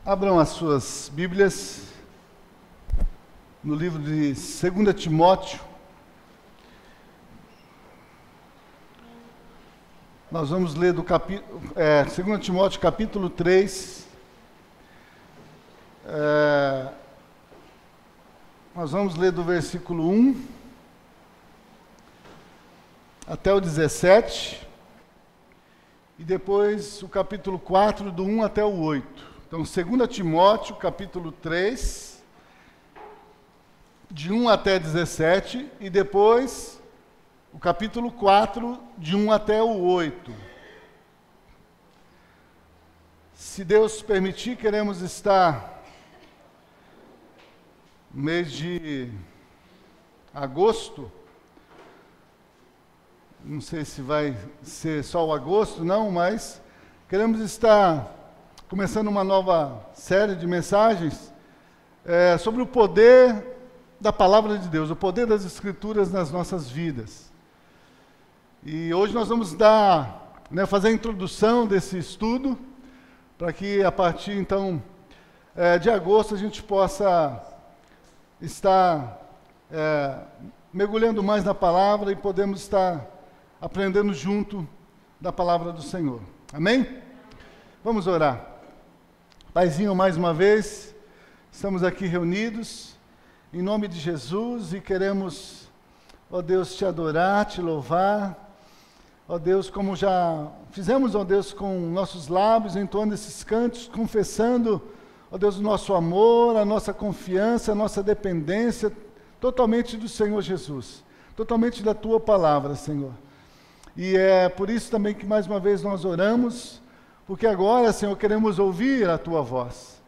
Abram as suas Bíblias no livro de 2 Timóteo. Nós vamos ler do 2 Timóteo capítulo 3. Nós vamos ler do versículo 1 até o 17. E depois o capítulo 4, do 1 até o 8. Então, 2 Timóteo, capítulo 3, de 1 até 17, e depois o capítulo 4, de 1 até o 8. Se Deus permitir, queremos estar no mês de agosto. Não sei se vai ser só o agosto, não, mas queremos estar começando uma nova série de mensagens sobre o poder da Palavra de Deus, o poder das Escrituras nas nossas vidas. E hoje nós vamos fazer a introdução desse estudo, para que a partir, então, de agosto a gente possa estar mergulhando mais na Palavra e podemos estar aprendendo junto da Palavra do Senhor. Amém? Vamos orar. Paizinho, mais uma vez, estamos aqui reunidos em nome de Jesus e queremos, ó Deus, te adorar, te louvar, ó Deus, como já fizemos, ó Deus, com nossos lábios, entoando esses cantos, confessando, ó Deus, o nosso amor, a nossa confiança, a nossa dependência, totalmente do Senhor Jesus, totalmente da Tua Palavra, Senhor. E é por isso também que mais uma vez nós oramos, porque agora, Senhor, queremos ouvir a Tua voz.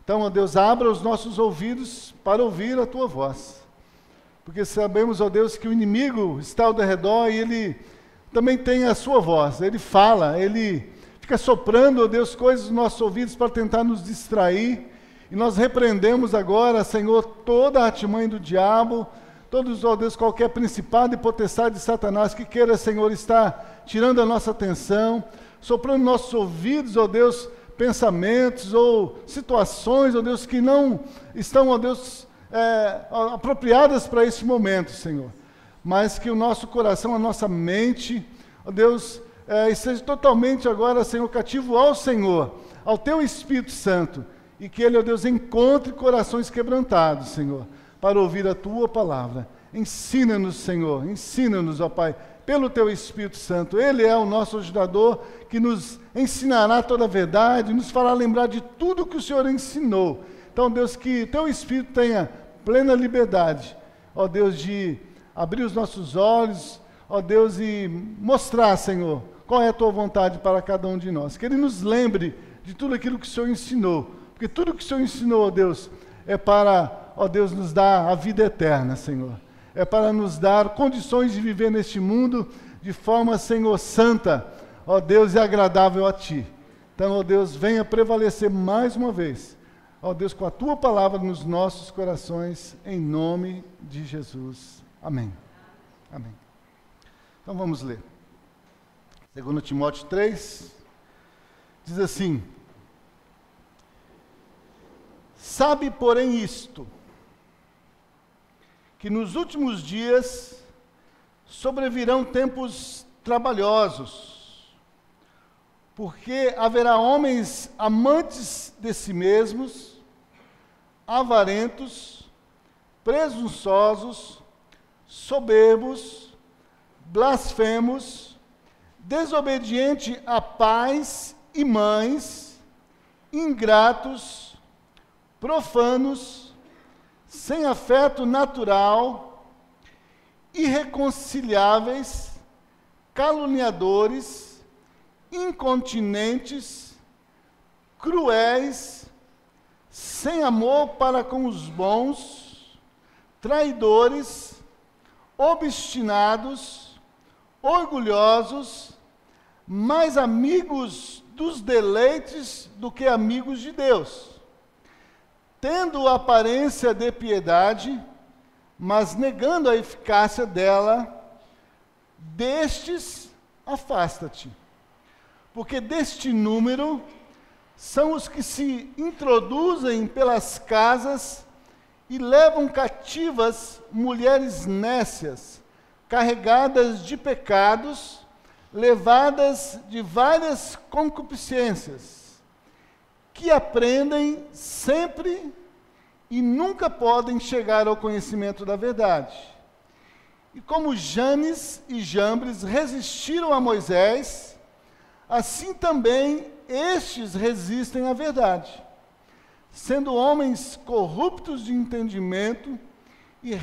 Então, ó Deus, abra os nossos ouvidos para ouvir a Tua voz. Porque sabemos, ó Deus, que o inimigo está ao redor e ele também tem a sua voz. Ele fala, ele fica soprando, ó Deus, coisas nos nossos ouvidos para tentar nos distrair. E nós repreendemos agora, Senhor, toda a artimanha do diabo, todos, ó Deus, qualquer principado e potestade de Satanás que queira, Senhor, estar tirando a nossa atenção, soprando nossos ouvidos, ó Deus, pensamentos ou situações, ó Deus, que não estão, ó Deus, apropriadas para esse momento, Senhor. Mas que o nosso coração, a nossa mente, ó Deus, esteja totalmente agora, Senhor, cativo ao Senhor, ao Teu Espírito Santo, e que Ele, ó Deus, encontre corações quebrantados, Senhor, para ouvir a Tua Palavra. Ensina-nos, Senhor, ensina-nos, ó Pai, pelo Teu Espírito Santo. Ele é o nosso ajudador que nos ensinará toda a verdade, nos fará lembrar de tudo que o Senhor ensinou. Então, Deus, que Teu Espírito tenha plena liberdade, ó Deus, de abrir os nossos olhos, ó Deus, e mostrar, Senhor, qual é a Tua vontade para cada um de nós. Que Ele nos lembre de tudo aquilo que o Senhor ensinou, porque tudo que o Senhor ensinou, ó Deus, é para, ó Deus, nos dar a vida eterna, Senhor. É para nos dar condições de viver neste mundo de forma, Senhor, santa, ó Deus, e agradável a Ti. Então, ó Deus, venha prevalecer mais uma vez, ó Deus, com a Tua Palavra nos nossos corações, em nome de Jesus. Amém. Amém. Então, vamos ler. 2 Timóteo 3, diz assim: Sabe, porém, isto, que nos últimos dias sobrevirão tempos trabalhosos, porque haverá homens amantes de si mesmos, avarentos, presunçosos, soberbos, blasfemos, desobedientes a pais e mães, ingratos, profanos, sem afeto natural, irreconciliáveis, caluniadores, incontinentes, cruéis, sem amor para com os bons, traidores, obstinados, orgulhosos, mais amigos dos deleites do que amigos de Deus, tendo aparência de piedade, mas negando a eficácia dela, destes afasta-te. Porque deste número são os que se introduzem pelas casas e levam cativas mulheres nécias, carregadas de pecados, levadas de várias concupiscências, que aprendem sempre e nunca podem chegar ao conhecimento da verdade. E como Janes e Jambres resistiram a Moisés, assim também estes resistem à verdade, sendo homens corruptos de entendimento e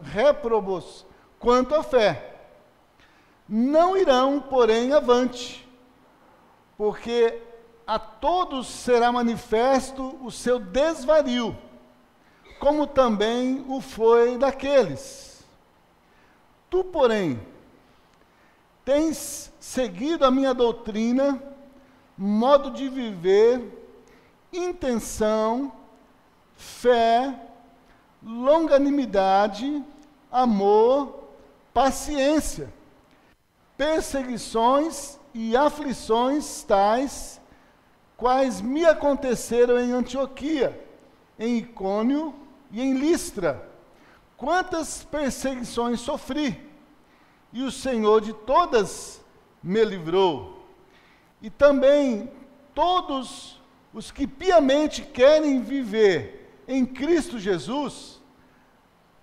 réprobos quanto à fé. Não irão, porém, avante, porque a todos será manifesto o seu desvario, como também o foi daqueles. Tu, porém, tens seguido a minha doutrina, modo de viver, intenção, fé, longanimidade, amor, paciência, perseguições e aflições tais, quais me aconteceram em Antioquia, em Icônio e em Listra. Quantas perseguições sofri, e o Senhor de todas me livrou. E também todos os que piamente querem viver em Cristo Jesus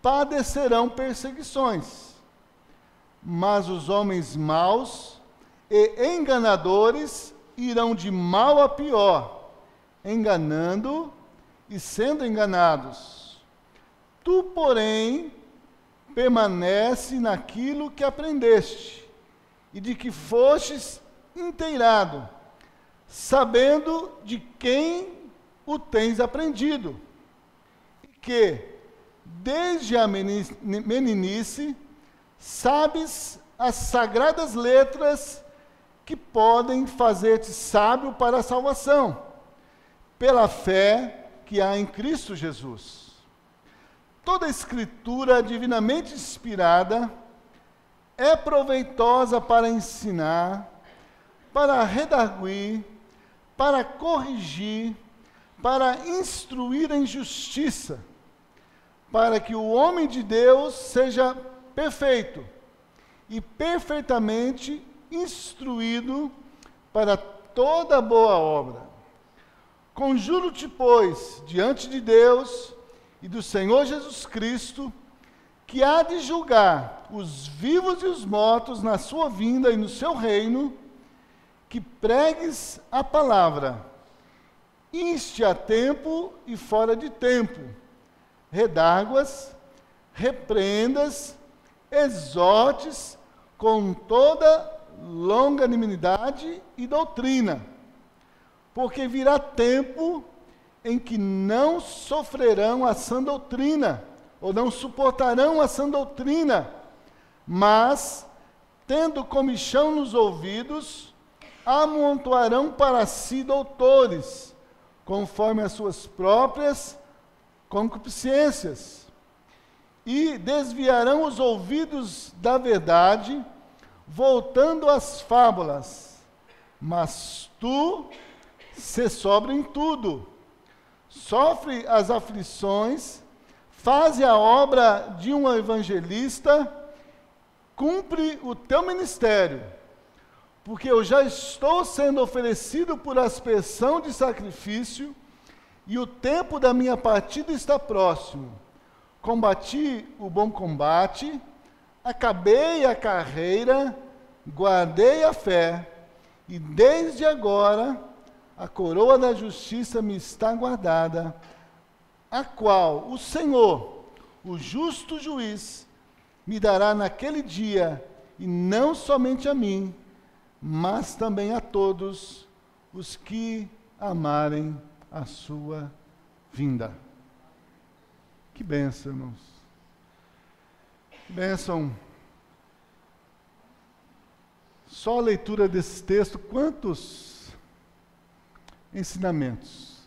padecerão perseguições. Mas os homens maus e enganadores irão de mal a pior, enganando e sendo enganados. Tu, porém, permanece naquilo que aprendeste e de que fostes inteirado, sabendo de quem o tens aprendido, e que, desde a meninice, sabes as sagradas letras que podem fazer-te sábio para a salvação, pela fé que há em Cristo Jesus. Toda a Escritura divinamente inspirada é proveitosa para ensinar, para redarguir, para corrigir, para instruir em justiça, para que o homem de Deus seja perfeito e perfeitamente instruído para toda boa obra. Conjuro-te, pois, diante de Deus e do Senhor Jesus Cristo, que há de julgar os vivos e os mortos na sua vinda e no seu reino, que pregues a palavra, inste a tempo e fora de tempo, redarguas, repreendas, exortes com toda longanimidade e doutrina, porque virá tempo em que não sofrerão a sã doutrina, ou não suportarão a sã doutrina, mas, tendo comichão nos ouvidos, amontoarão para si doutores, conforme as suas próprias concupiscências, e desviarão os ouvidos da verdade, voltando às fábulas. Mas tu, sê sóbrio em tudo, sofre as aflições, faze a obra de um evangelista, cumpre o teu ministério, porque eu já estou sendo oferecido por aspersão de sacrifício, e o tempo da minha partida está próximo. Combati o bom combate, acabei a carreira, guardei a fé, e desde agora a coroa da justiça me está guardada, a qual o Senhor, o justo juiz, me dará naquele dia, e não somente a mim, mas também a todos os que amarem a sua vinda. Que bênção, irmãos. Que bênção. Só a leitura desse texto, quantos ensinamentos,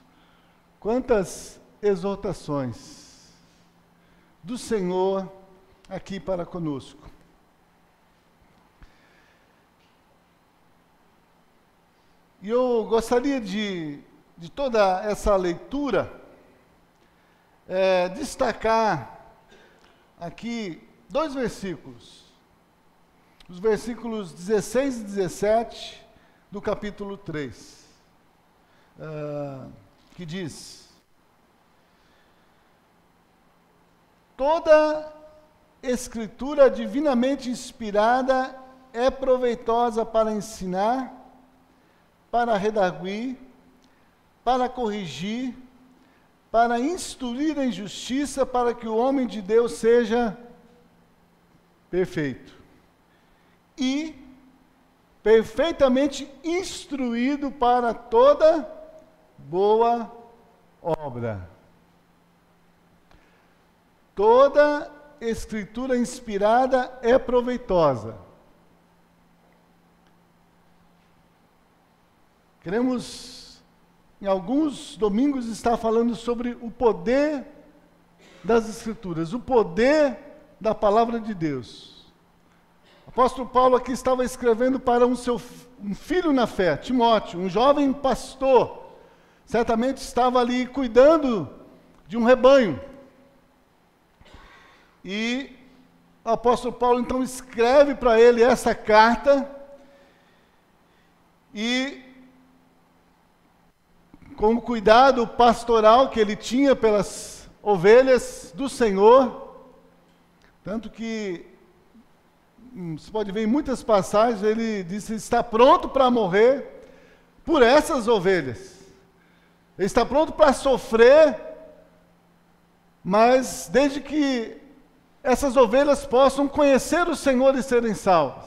quantas exortações do Senhor aqui para conosco. E eu gostaria de toda essa leitura, destacar aqui 2 versículos. Os versículos 16 e 17 do capítulo 3, que diz: toda escritura divinamente inspirada é proveitosa para ensinar, para redarguir, para corrigir, para instruir em justiça, para que o homem de Deus seja perfeito e perfeitamente instruído para toda boa obra. Toda escritura inspirada é proveitosa. Queremos, em alguns domingos, estar falando sobre o poder das Escrituras, o poder da palavra de Deus. O apóstolo Paulo aqui estava escrevendo para um filho na fé, Timóteo, um jovem pastor, certamente estava ali cuidando de um rebanho. E o apóstolo Paulo então escreve para ele essa carta e, com o cuidado pastoral que ele tinha pelas ovelhas do Senhor, tanto que você pode ver em muitas passagens, ele disse: está pronto para morrer por essas ovelhas. Ele está pronto para sofrer, mas desde que essas ovelhas possam conhecer o Senhor e serem salvas.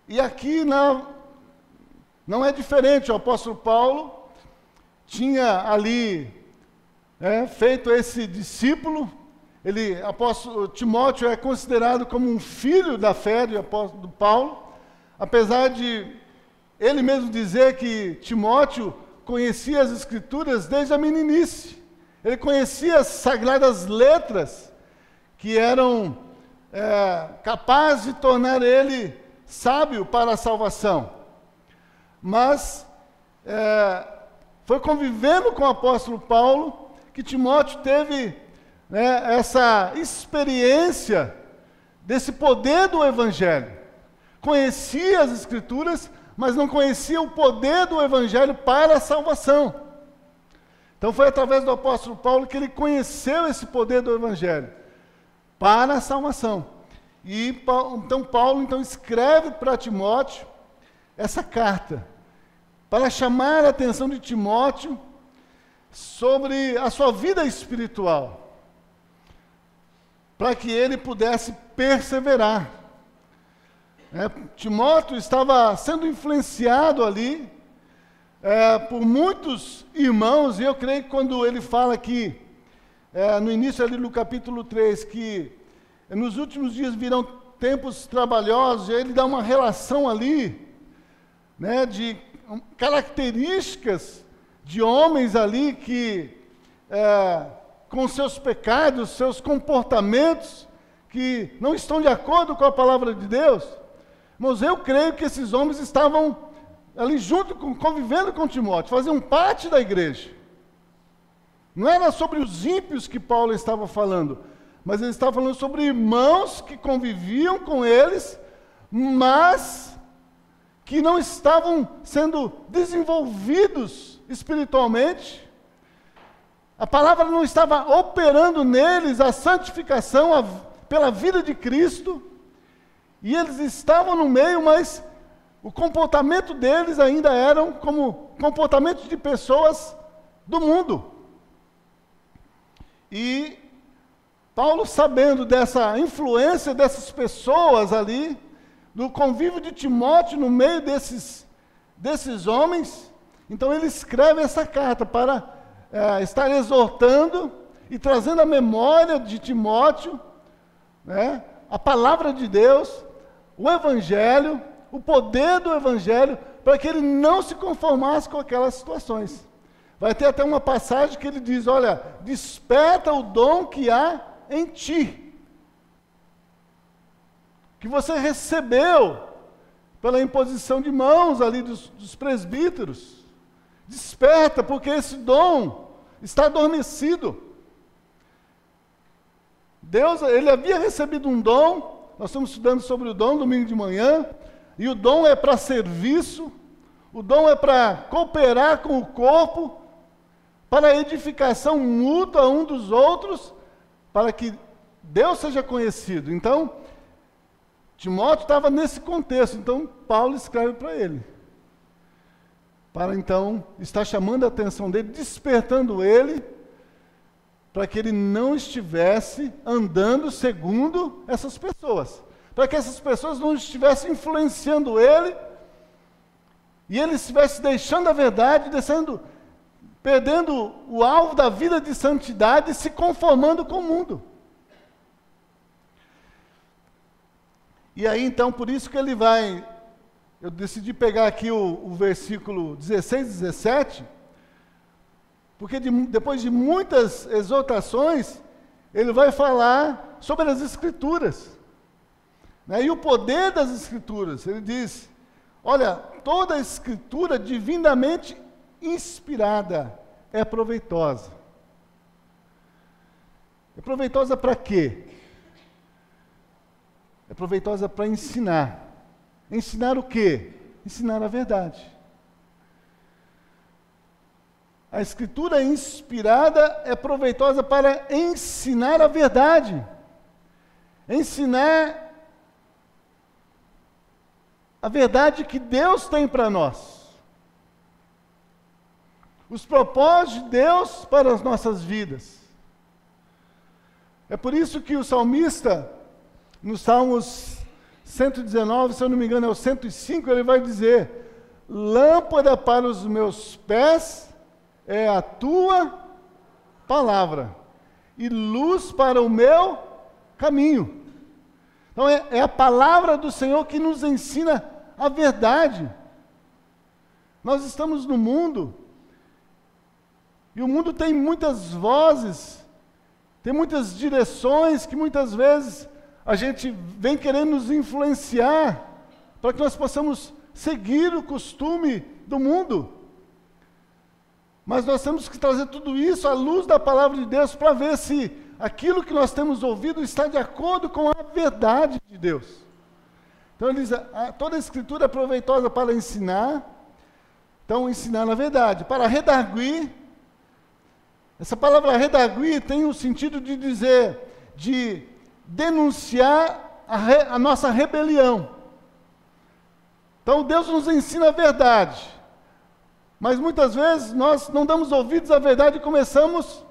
E aqui não é diferente. O apóstolo Paulo tinha ali feito esse discípulo. Apóstolo Timóteo é considerado como um filho da fé do apóstolo Paulo, apesar de ele mesmo dizer que Timóteo conhecia as Escrituras desde a meninice. Ele conhecia as sagradas letras que eram capazes de tornar ele sábio para a salvação. Mas foi convivendo com o apóstolo Paulo que Timóteo teve essa experiência desse poder do Evangelho. Conhecia as Escrituras, mas não conhecia o poder do Evangelho para a salvação. Então foi através do apóstolo Paulo que ele conheceu esse poder do Evangelho para a salvação. E então Paulo escreve para Timóteo essa carta, para chamar a atenção de Timóteo sobre a sua vida espiritual, para que ele pudesse perseverar. Timóteo estava sendo influenciado ali por muitos irmãos, e eu creio que quando ele fala aqui, no início ali no capítulo 3, que nos últimos dias virão tempos trabalhosos, e ele dá uma relação ali, de características de homens ali que, com seus pecados, seus comportamentos, que não estão de acordo com a palavra de Deus. Mas eu creio que esses homens estavam ali convivendo com Timóteo, faziam parte da igreja. Não era sobre os ímpios que Paulo estava falando, mas ele estava falando sobre irmãos que conviviam com eles, mas que não estavam sendo desenvolvidos espiritualmente. A palavra não estava operando neles a santificação pela vida de Cristo, e eles estavam no meio, mas o comportamento deles ainda eram como comportamentos de pessoas do mundo. E Paulo, sabendo dessa influência dessas pessoas ali, do convívio de Timóteo no meio desses homens, então ele escreve essa carta para estar exortando e trazendo à memória de Timóteo a palavra de Deus, o Evangelho, o poder do Evangelho, para que ele não se conformasse com aquelas situações. Vai ter até uma passagem que ele diz: olha, desperta o dom que há em ti, que você recebeu pela imposição de mãos ali dos presbíteros. Desperta, porque esse dom está adormecido. Deus, ele havia recebido um dom, nós estamos estudando sobre o dom domingo de manhã, e o dom é para serviço, o dom é para cooperar com o corpo, para a edificação mútua um dos outros, para que Deus seja conhecido. Então, Timóteo estava nesse contexto, então Paulo escreve para ele. Para então estar chamando a atenção dele, despertando ele, para que ele não estivesse andando segundo essas pessoas. Para que essas pessoas não estivessem influenciando ele, e ele estivesse deixando a verdade, perdendo o alvo da vida de santidade e se conformando com o mundo. E aí então, por isso que ele vai, eu decidi pegar aqui o versículo 16 e 17, porque depois de muitas exortações, ele vai falar sobre as Escrituras, né? E o poder das Escrituras. Ele diz, olha, toda a Escritura divinamente inspirada é proveitosa. É proveitosa para quê? É proveitosa para ensinar. Ensinar o quê? Ensinar a verdade. A Escritura inspirada é proveitosa para ensinar a verdade. Ensinar a verdade que Deus tem para nós. Os propósitos de Deus para as nossas vidas. É por isso que o salmista, nos Salmos 119, se eu não me engano é o 105, ele vai dizer, lâmpada para os meus pés é a tua palavra, e luz para o meu caminho. Então é a palavra do Senhor que nos ensina a verdade. Nós estamos no mundo, e o mundo tem muitas vozes, tem muitas direções que muitas vezes a gente vem querendo nos influenciar para que nós possamos seguir o costume do mundo. Mas nós temos que trazer tudo isso à luz da palavra de Deus para ver se aquilo que nós temos ouvido está de acordo com a verdade de Deus. Então ele diz, toda a Escritura é proveitosa para ensinar, então ensinar na verdade, para redarguir. Essa palavra redarguir tem o sentido de dizer, de denunciar a nossa rebelião. Então Deus nos ensina a verdade, mas muitas vezes nós não damos ouvidos à verdade e começamos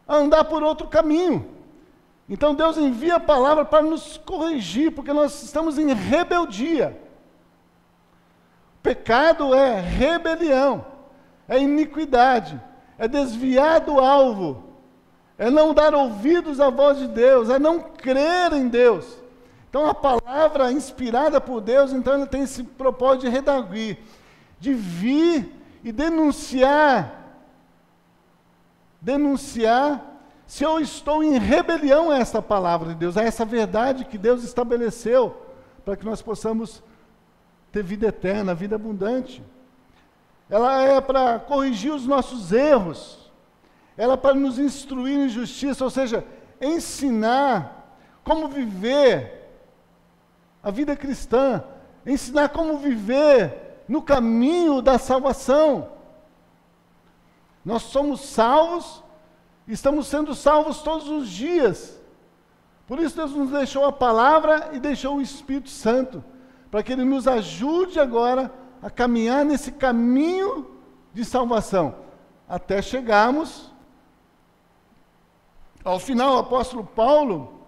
a andar por outro caminho. Então Deus envia a palavra para nos corrigir, porque nós estamos em rebeldia. Pecado é rebelião, é iniquidade, é desviar do alvo, é não dar ouvidos à voz de Deus, é não crer em Deus. Então a palavra inspirada por Deus, então ela tem esse propósito de redarguir, de vir e denunciar se eu estou em rebelião a essa palavra de Deus, a essa verdade que Deus estabeleceu, para que nós possamos ter vida eterna, vida abundante. Ela é para corrigir os nossos erros, ela é para nos instruir em justiça, ou seja, ensinar como viver a vida cristã, ensinar como viver no caminho da salvação. Nós somos salvos, estamos sendo salvos todos os dias. Por isso Deus nos deixou a palavra e deixou o Espírito Santo, para que Ele nos ajude agora a caminhar nesse caminho de salvação, até chegarmos ao final. O apóstolo Paulo,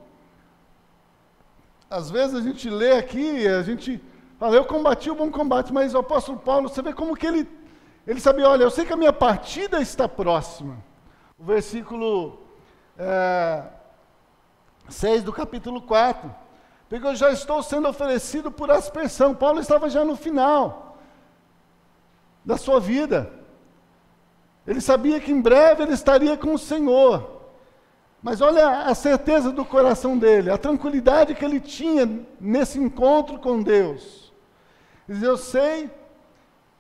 às vezes a gente lê aqui, a gente fala, eu combati o bom combate, mas o apóstolo Paulo, você vê como que ele sabia, olha, eu sei que a minha partida está próxima. O versículo 6 do capítulo 4, porque eu já estou sendo oferecido por aspersão. Paulo estava já no final da sua vida. Ele sabia que em breve ele estaria com o Senhor. Mas olha a certeza do coração dele, a tranquilidade que ele tinha nesse encontro com Deus. Ele diz, eu sei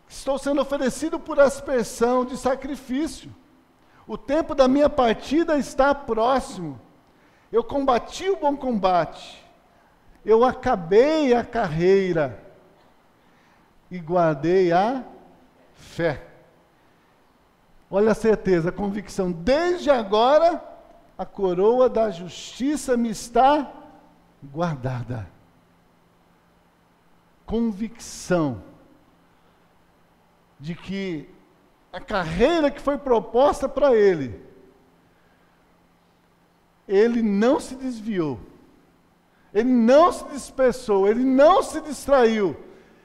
que estou sendo oferecido por aspersão de sacrifício. O tempo da minha partida está próximo. Eu combati o bom combate. Eu acabei a carreira e guardei a fé. Olha a certeza, a convicção. Desde agora, a coroa da justiça me está guardada. Convicção de que a carreira que foi proposta para ele não se desviou, ele não se dispersou, ele não se distraiu,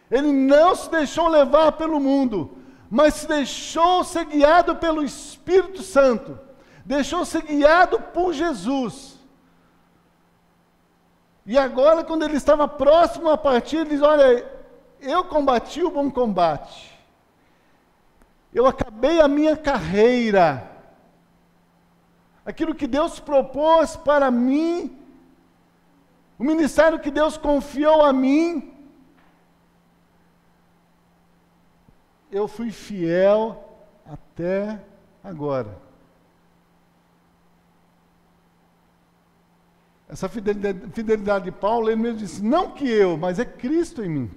ele não se deixou levar pelo mundo, mas se deixou ser guiado pelo Espírito Santo, deixou ser guiado por Jesus. E agora, quando ele estava próximo a partir, ele diz, olha, eu combati o bom combate, eu acabei a minha carreira, aquilo que Deus propôs para mim, o ministério que Deus confiou a mim, eu fui fiel até agora. Essa fidelidade de Paulo, ele mesmo disse, não que eu, mas é Cristo em mim.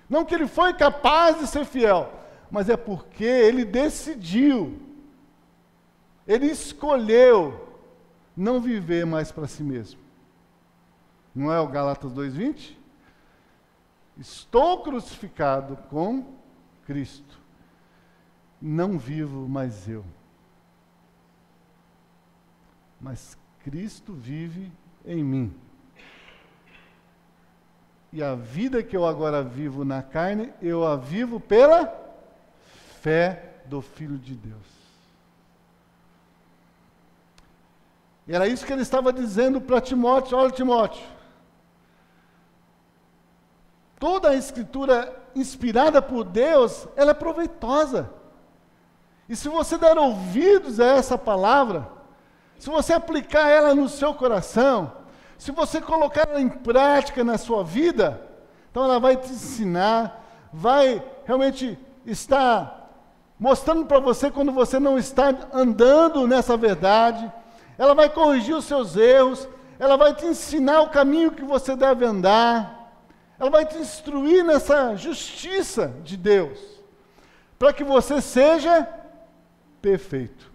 Não que ele foi capaz de ser fiel, mas é porque ele decidiu, ele escolheu não viver mais para si mesmo. Não é o Gálatas 2:20? Estou crucificado com Cristo. Não vivo mais eu, mas Cristo vive em mim. E a vida que eu agora vivo na carne, eu a vivo pela fé do Filho de Deus. E era isso que ele estava dizendo para Timóteo. Olha, Timóteo, toda a Escritura inspirada por Deus, ela é proveitosa. E se você der ouvidos a essa palavra, se você aplicar ela no seu coração, se você colocar ela em prática na sua vida, então ela vai te ensinar, vai realmente estar mostrando para você quando você não está andando nessa verdade, ela vai corrigir os seus erros, ela vai te ensinar o caminho que você deve andar, ela vai te instruir nessa justiça de Deus, para que você seja perfeito.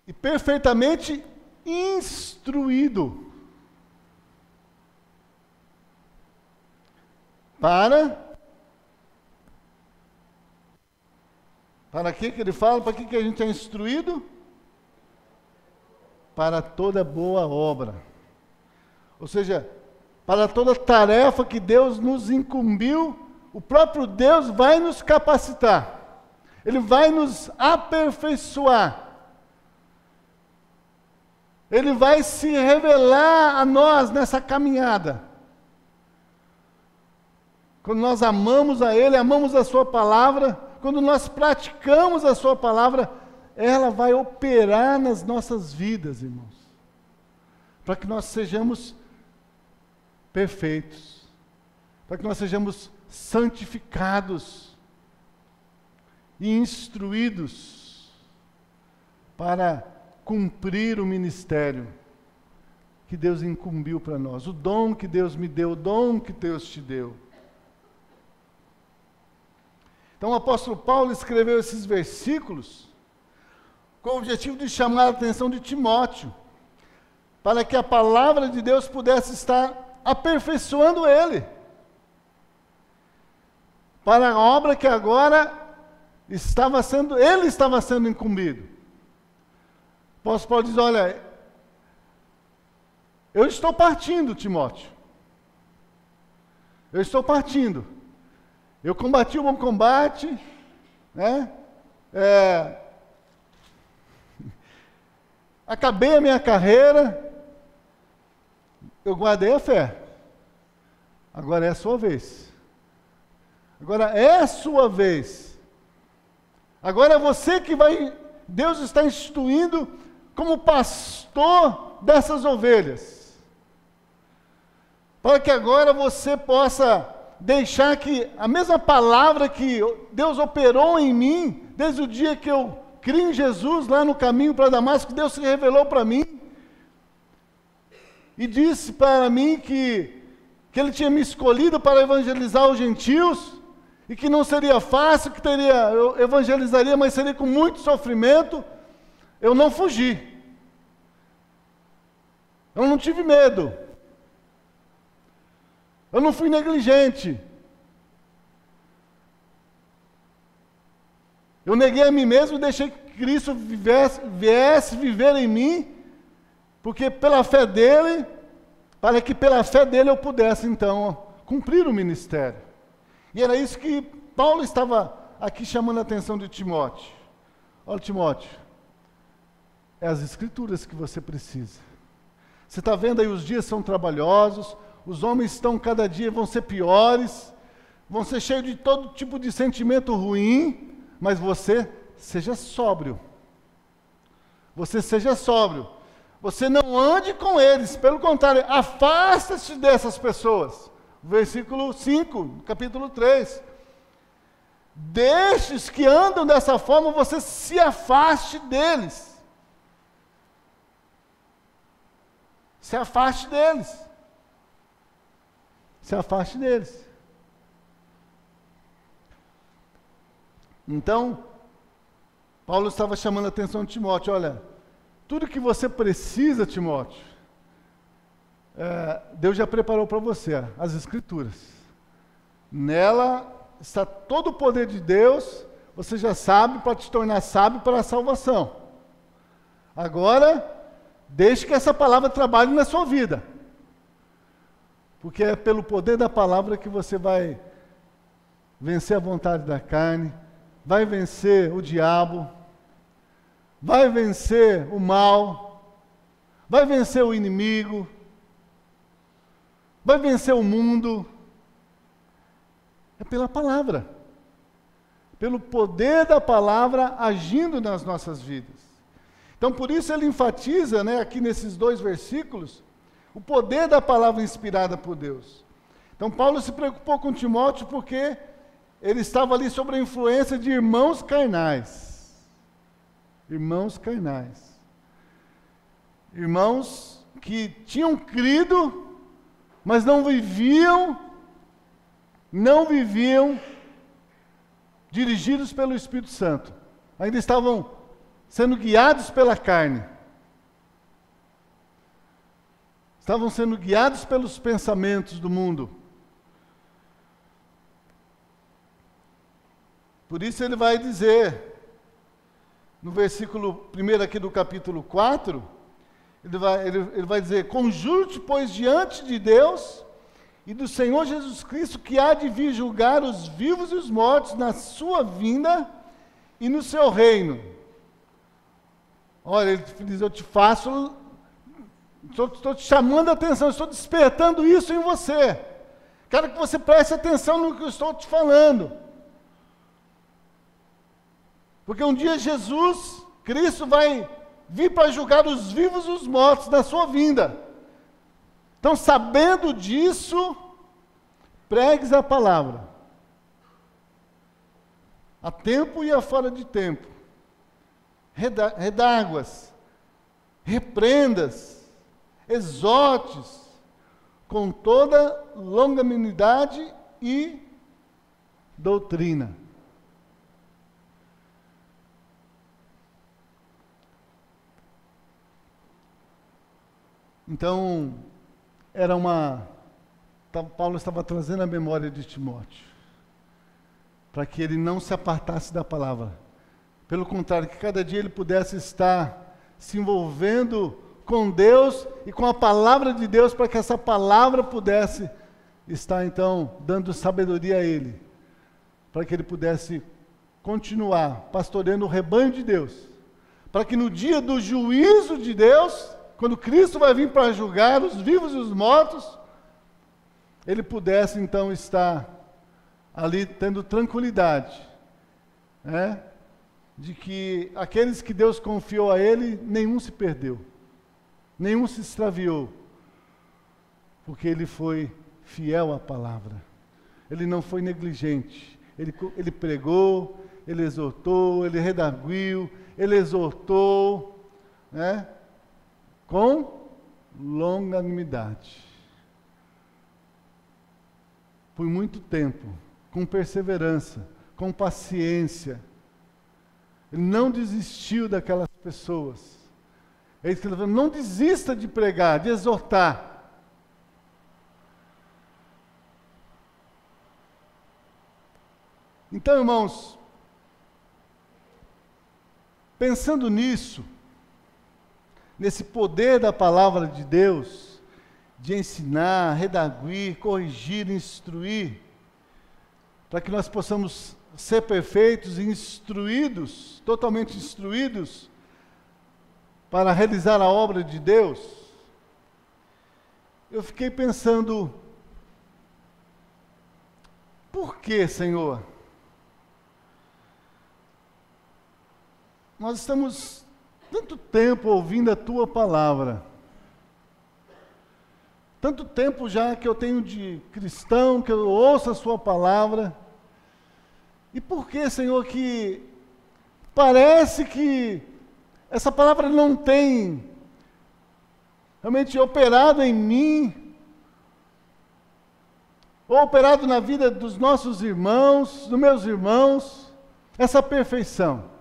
E perfeitamente instruído para que ele fala? Para que a gente é instruído? Para toda boa obra. Ou seja, para toda tarefa que Deus nos incumbiu, o próprio Deus vai nos capacitar. Ele vai nos aperfeiçoar. Ele vai se revelar a nós nessa caminhada. Quando nós amamos a Ele, amamos a Sua palavra, quando nós praticamos a Sua palavra, ela vai operar nas nossas vidas, irmãos. Para que nós sejamos perfeitos. Para que nós sejamos santificados e instruídos para cumprir o ministério que Deus incumbiu para nós, o dom que Deus me deu, o dom que Deus te deu. Então o apóstolo Paulo escreveu esses versículos com o objetivo de chamar a atenção de Timóteo, para que a palavra de Deus pudesse estar aperfeiçoando ele, para a obra que agora ele estava sendo incumbido. O apóstolo Paulo diz, olha, eu estou partindo, Timóteo. Eu estou partindo. Eu combati o bom combate, né? Acabei a minha carreira, eu guardei a fé. Agora é a sua vez. Agora é a sua vez. Agora é você que vai, Deus está instituindo como pastor dessas ovelhas. para que agora você possa deixar que a mesma palavra que Deus operou em mim, desde o dia que eu criei em Jesus, lá no caminho para Damasco, Deus se revelou para mim, e disse para mim que Ele tinha me escolhido para evangelizar os gentios, e que não seria fácil, que eu evangelizaria, mas seria com muito sofrimento. Eu não fugi. Eu não tive medo. Eu não fui negligente. Eu neguei a mim mesmo e deixei que Cristo viesse viver em mim, porque pela fé dele, para que pela fé dele eu pudesse então cumprir o ministério. E era isso que Paulo estava aqui chamando a atenção de Timóteo. Olha, Timóteo, é as Escrituras que você precisa. Você está vendo aí, os dias são trabalhosos, os homens estão cada dia, vão ser piores, vão ser cheios de todo tipo de sentimento ruim, mas você seja sóbrio. Você seja sóbrio. Você não ande com eles, pelo contrário, afasta-se dessas pessoas. Versículo 5, capítulo 3. Destes que andam dessa forma, você se afaste deles. Se afaste deles. Se afaste deles. Então, Paulo estava chamando a atenção de Timóteo. Olha, tudo que você precisa, Timóteo, Deus já preparou para você, as Escrituras. Nela está todo o poder de Deus, você já sabe, para te tornar sábio para a salvação. Agora, deixe que essa palavra trabalhe na sua vida. Porque é pelo poder da palavra que você vai vencer a vontade da carne, vai vencer o diabo, vai vencer o mal, vai vencer o inimigo, vai vencer o mundo. É pela palavra, pelo poder da palavra agindo nas nossas vidas. Então, por isso ele enfatiza, aqui nesses 2 versículos, o poder da palavra inspirada por Deus. Então, Paulo se preocupou com Timóteo porque ele estava ali sob a influência de irmãos carnais. Irmãos carnais. Irmãos que tinham crido, mas não viviam dirigidos pelo Espírito Santo. Ainda estavam sendo guiados pela carne. Estavam sendo guiados pelos pensamentos do mundo. Por isso ele vai dizer, no versículo 1 aqui do capítulo 4, ele vai dizer: conjuro-te, pois, diante de Deus e do Senhor Jesus Cristo, que há de vir julgar os vivos e os mortos na sua vinda e no seu reino. Olha, ele diz: eu te faço, estou te chamando a atenção, estou despertando isso em você. Quero que você preste atenção no que eu estou te falando. Porque um dia Jesus, Cristo, vai vir para julgar os vivos e os mortos na sua vinda. Então, sabendo disso, pregues a palavra. A tempo e a fora de tempo. Redáguas, repreendas, exortes, com toda longanimidade e doutrina. Então, Paulo estava trazendo a memória de Timóteo, para que ele não se apartasse da palavra. Pelo contrário, que cada dia ele pudesse estar se envolvendo com Deus e com a palavra de Deus, para que essa palavra pudesse estar, então, dando sabedoria a ele, para que ele pudesse continuar pastoreando o rebanho de Deus, para que no dia do juízo de Deus, quando Cristo vai vir para julgar os vivos e os mortos, ele pudesse então estar ali tendo tranquilidade, de que aqueles que Deus confiou a ele, nenhum se perdeu, nenhum se extraviou. porque ele foi fiel à palavra. Ele não foi negligente. Ele pregou, ele exortou, ele redarguiu, ele exortou, né? Com longanimidade. Por muito tempo, com perseverança, com paciência. Ele não desistiu daquelas pessoas. É isso que ele está falando. Não desista de pregar, de exortar. Então, irmãos, pensando nisso, nesse poder da palavra de Deus, de ensinar, redarguir, corrigir, instruir, para que nós possamos ser perfeitos e instruídos, totalmente instruídos, para realizar a obra de Deus, eu fiquei pensando, por que, Senhor? Nós estamos tanto tempo ouvindo a Tua palavra, tanto tempo já que eu tenho de cristão, que eu ouço a Sua palavra, e por que, Senhor, que parece que essa palavra não tem realmente operado em mim, ou operado na vida dos nossos irmãos, dos meus irmãos, essa perfeição?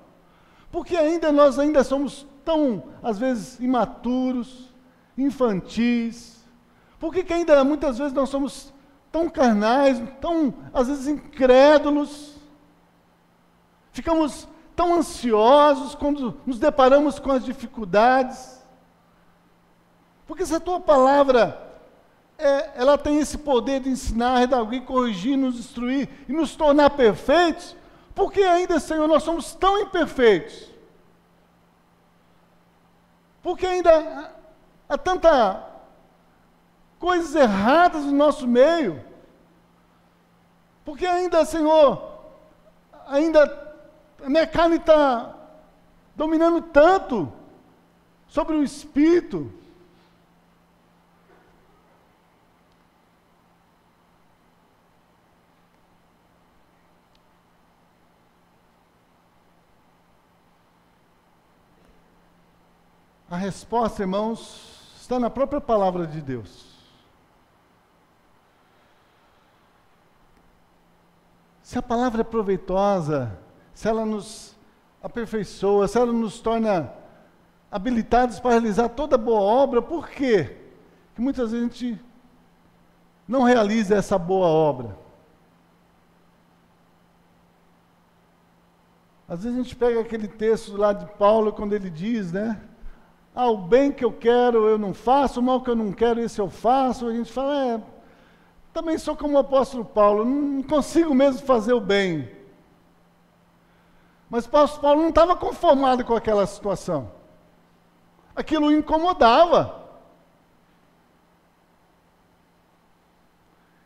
Porque nós ainda somos tão, às vezes, imaturos, infantis. Por que ainda, muitas vezes, nós somos tão carnais, tão, às vezes, incrédulos? Ficamos tão ansiosos quando nos deparamos com as dificuldades. Porque se a Tua palavra, ela tem esse poder de ensinar, redarguir, corrigir, nos instruir e nos tornar perfeitos, por que ainda, Senhor, nós somos tão imperfeitos? Por que ainda há tanta coisas erradas no nosso meio? Por que ainda, Senhor, a minha carne está dominando tanto sobre o Espírito? A resposta, irmãos, está na própria palavra de Deus. Se a palavra é proveitosa, se ela nos aperfeiçoa, se ela nos torna habilitados para realizar toda boa obra, por quê? Que muitas vezes a gente não realiza essa boa obra. Às vezes a gente pega aquele texto lá de Paulo, quando ele diz, né? O bem que eu quero eu não faço, o mal que eu não quero esse eu faço. A gente fala, também sou como o apóstolo Paulo, não consigo mesmo fazer o bem. Mas o apóstolo Paulo não estava conformado com aquela situação. Aquilo o incomodava.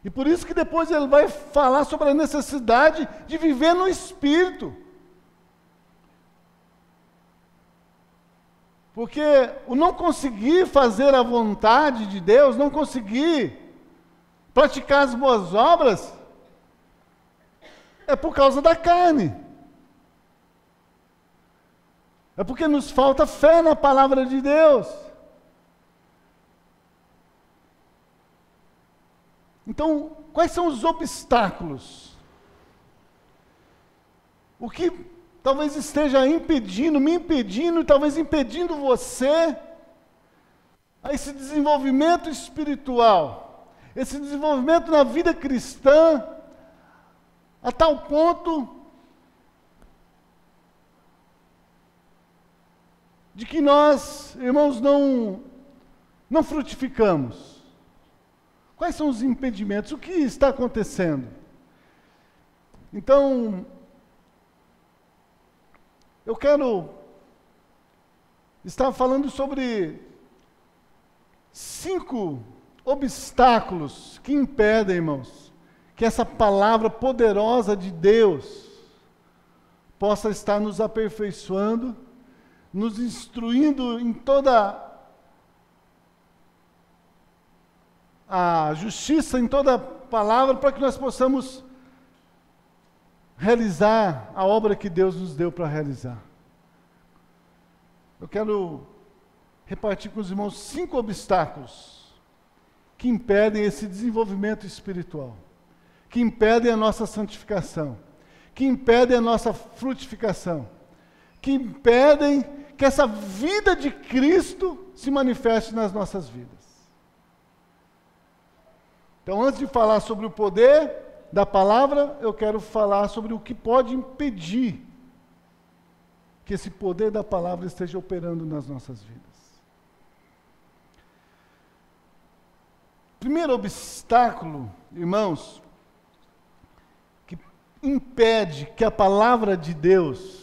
E por isso que depois ele vai falar sobre a necessidade de viver no Espírito. Porque o não conseguir fazer a vontade de Deus, não conseguir praticar as boas obras, é por causa da carne. É porque nos falta fé na palavra de Deus. Então, quais são os obstáculos? O que talvez esteja impedindo, me impedindo, e talvez impedindo você a esse desenvolvimento espiritual, esse desenvolvimento na vida cristã, a tal ponto de que nós, irmãos, não frutificamos. Quais são os impedimentos? O que está acontecendo? Então, eu quero estar falando sobre 5 obstáculos que impedem, irmãos, que essa palavra poderosa de Deus possa estar nos aperfeiçoando, nos instruindo em toda a justiça em toda a palavra para que nós possamos realizar a obra que Deus nos deu para realizar. Eu quero repartir com os irmãos 5 obstáculos que impedem esse desenvolvimento espiritual, que impedem a nossa santificação, que impedem a nossa frutificação, que impedem que essa vida de Cristo se manifeste nas nossas vidas. Então, antes de falar sobre o poder da palavra, eu quero falar sobre o que pode impedir que esse poder da palavra esteja operando nas nossas vidas. Primeiro obstáculo, irmãos, que impede que a palavra de Deus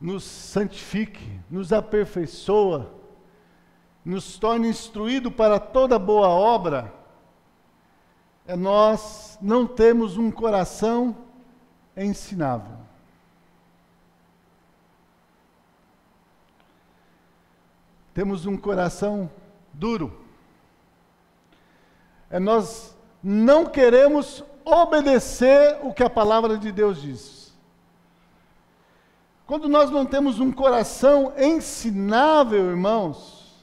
nos santifique, nos aperfeiçoa, nos torne instruído para toda boa obra, é nós não termos um coração ensinável. Temos um coração duro. Nós não queremos obedecer o que a palavra de Deus diz. Quando nós não temos um coração ensinável, irmãos,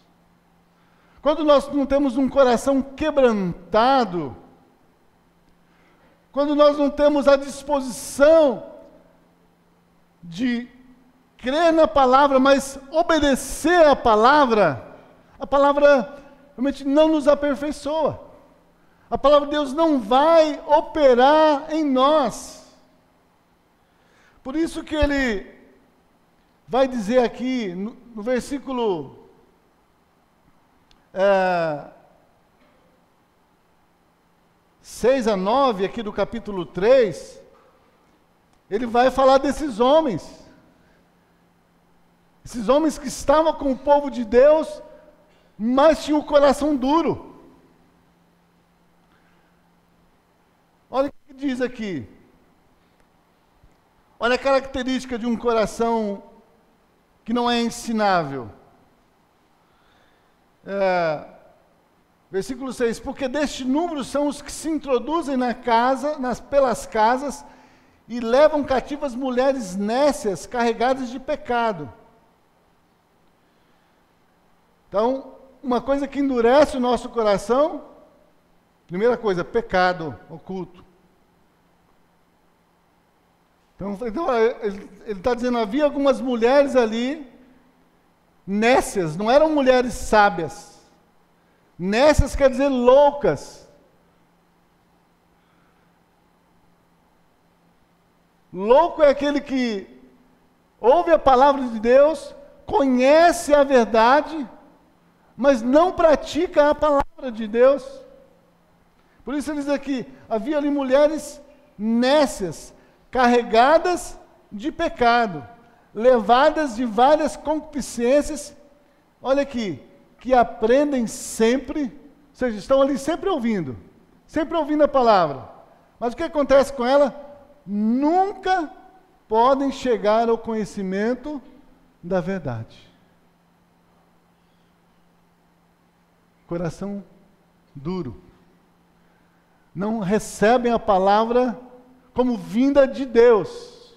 quando nós não temos um coração quebrantado, quando nós não temos a disposição de crer na palavra, mas obedecer a palavra realmente não nos aperfeiçoa. A palavra de Deus não vai operar em nós. Por isso que ele vai dizer aqui, no versículo 6 a 9, aqui do capítulo 3, ele vai falar desses homens. Esses homens que estavam com o povo de Deus, mas tinham o coração duro. Olha o que diz aqui. Olha a característica de um coração que não é ensinável. Versículo 6, porque deste número são os que se introduzem pelas casas e levam cativas mulheres nécias carregadas de pecado. Então, uma coisa que endurece o nosso coração, primeira coisa, pecado oculto. Então ele está dizendo, havia algumas mulheres ali, nécias, não eram mulheres sábias. Nécias quer dizer loucas. Louco é aquele que ouve a palavra de Deus, conhece a verdade, mas não pratica a palavra de Deus. Por isso ele diz aqui, havia ali mulheres nécias, carregadas de pecado, levadas de várias concupiscências, olha aqui, que aprendem sempre, ou seja, estão ali sempre ouvindo a palavra. Mas o que acontece com ela? Nunca podem chegar ao conhecimento da verdade. Coração duro. Não recebem a palavra como vinda de Deus.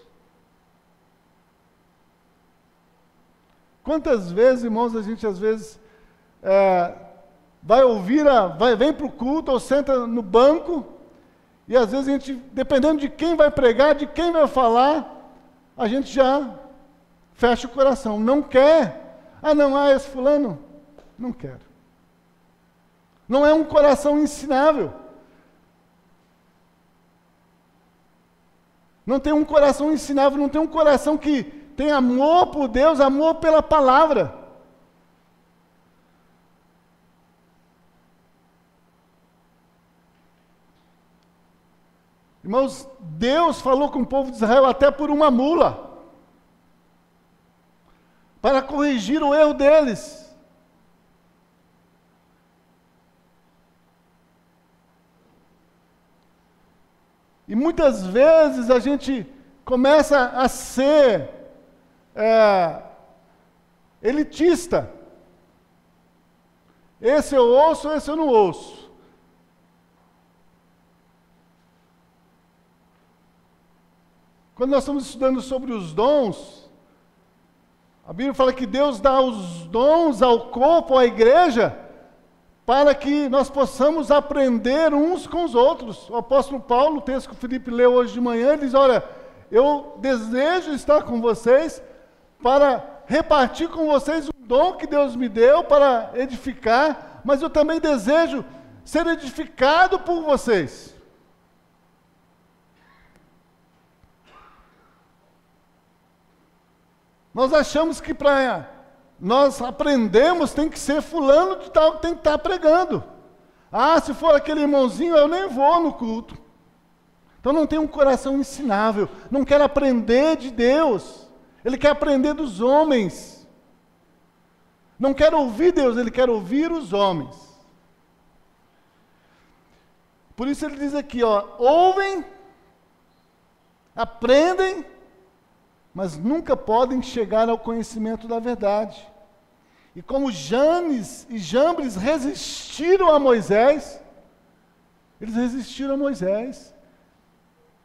Quantas vezes, irmãos, a gente às vezes vai ouvir, vem para o culto ou senta no banco, e às vezes a gente, dependendo de quem vai pregar, de quem vai falar, a gente já fecha o coração. Não quer. Esse fulano, não quero. Não é um coração ensinável. Não tem um coração ensinável, não tem um coração que tem amor por Deus, amor pela palavra. Irmãos, Deus falou com o povo de Israel até por uma mula, para corrigir o erro deles. E muitas vezes a gente começa a ser elitista. Esse eu ouço, esse eu não ouço. Quando nós estamos estudando sobre os dons, a Bíblia fala que Deus dá os dons ao corpo, à igreja, para que nós possamos aprender uns com os outros. O apóstolo Paulo, o texto que o Felipe leu hoje de manhã, ele diz, olha, eu desejo estar com vocês para repartir com vocês um dom que Deus me deu para edificar, mas eu também desejo ser edificado por vocês. Nós achamos que para nós aprendemos tem que ser fulano de tal que tem que estar pregando. Ah, se for aquele irmãozinho, eu nem vou no culto. Então não tem um coração ensinável, não quer aprender de Deus, ele quer aprender dos homens. Não quer ouvir Deus, ele quer ouvir os homens. Por isso ele diz aqui, ó, ouvem, aprendem, mas nunca podem chegar ao conhecimento da verdade. E como Janes e Jambres resistiram a Moisés, eles resistiram a Moisés.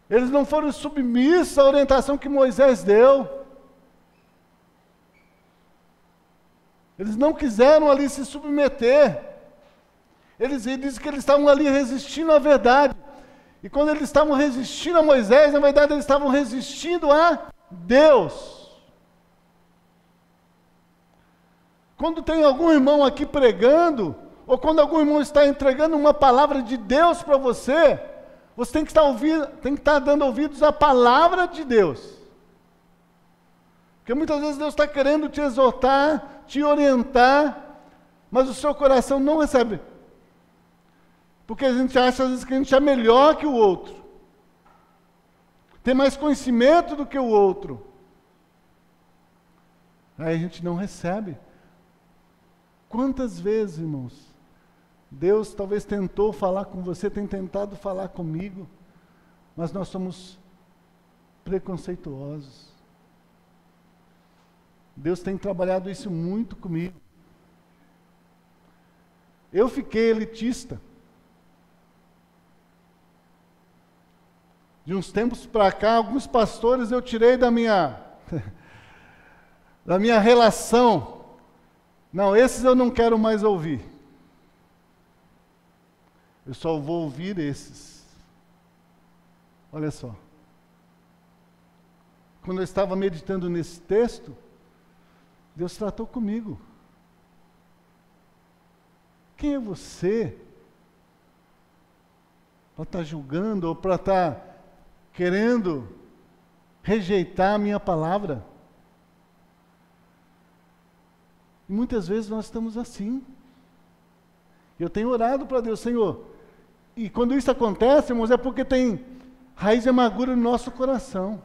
Eles não foram submissos à orientação que Moisés deu. Eles não quiseram ali se submeter. Eles dizem que eles estavam ali resistindo à verdade. E quando eles estavam resistindo a Moisés, na verdade eles estavam resistindo a Deus. Quando tem algum irmão aqui pregando, ou quando algum irmão está entregando uma palavra de Deus para você, você tem que estar dando ouvidos à palavra de Deus. Porque muitas vezes Deus está querendo te exortar, te orientar, mas o seu coração não recebe. Porque a gente acha às vezes que a gente é melhor que o outro. Tem mais conhecimento do que o outro. Aí a gente não recebe. Quantas vezes, irmãos, Deus talvez tentou falar com você, tem tentado falar comigo, mas nós somos preconceituosos. Deus tem trabalhado isso muito comigo. Eu fiquei elitista. De uns tempos para cá, alguns pastores eu tirei da minha relação. Não, esses eu não quero mais ouvir. Eu só vou ouvir esses. Olha só. Quando eu estava meditando nesse texto, Deus tratou comigo. Quem é você para estar julgando ou para estar querendo rejeitar a minha palavra? E muitas vezes nós estamos assim. Eu tenho orado para Deus, Senhor. E quando isso acontece, irmãos, é porque tem raiz de amargura no nosso coração.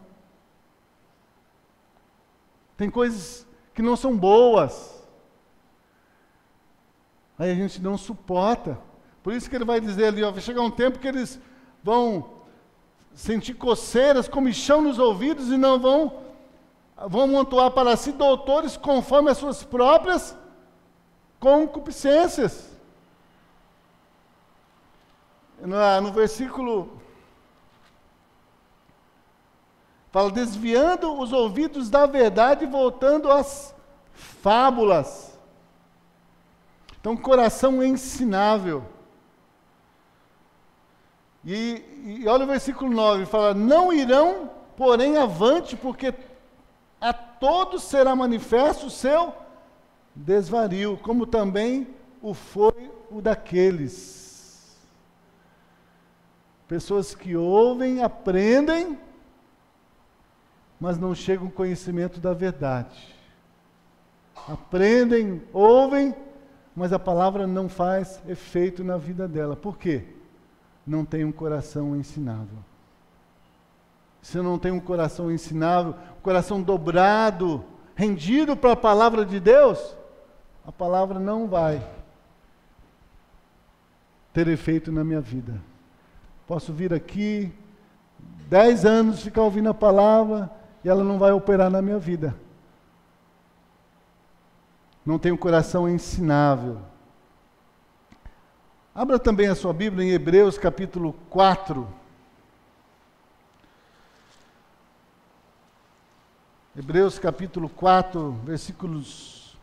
Tem coisas que não são boas. Aí a gente não suporta. Por isso que ele vai dizer ali, ó, vai chegar um tempo que eles vão sentir coceiras, comichão nos ouvidos e não vão amontoar para si doutores conforme as suas próprias concupiscências. No versículo fala, desviando os ouvidos da verdade e voltando às fábulas. Então, coração ensinável. E olha o versículo 9, fala, não irão, porém, avante, porque a todos será manifesto o seu desvario, como também o foi o daqueles. Pessoas que ouvem, aprendem, mas não chegam ao conhecimento da verdade. Aprendem, ouvem, mas a palavra não faz efeito na vida dela. Por quê? Não tem um coração ensinável. Se não tem um coração ensinável, um coração dobrado, rendido para a palavra de Deus, a palavra não vai ter efeito na minha vida. Posso vir aqui 10 anos, ficar ouvindo a palavra e ela não vai operar na minha vida. Não tem um coração ensinável. Abra também a sua Bíblia em Hebreus capítulo 4. Hebreus capítulo 4, versículos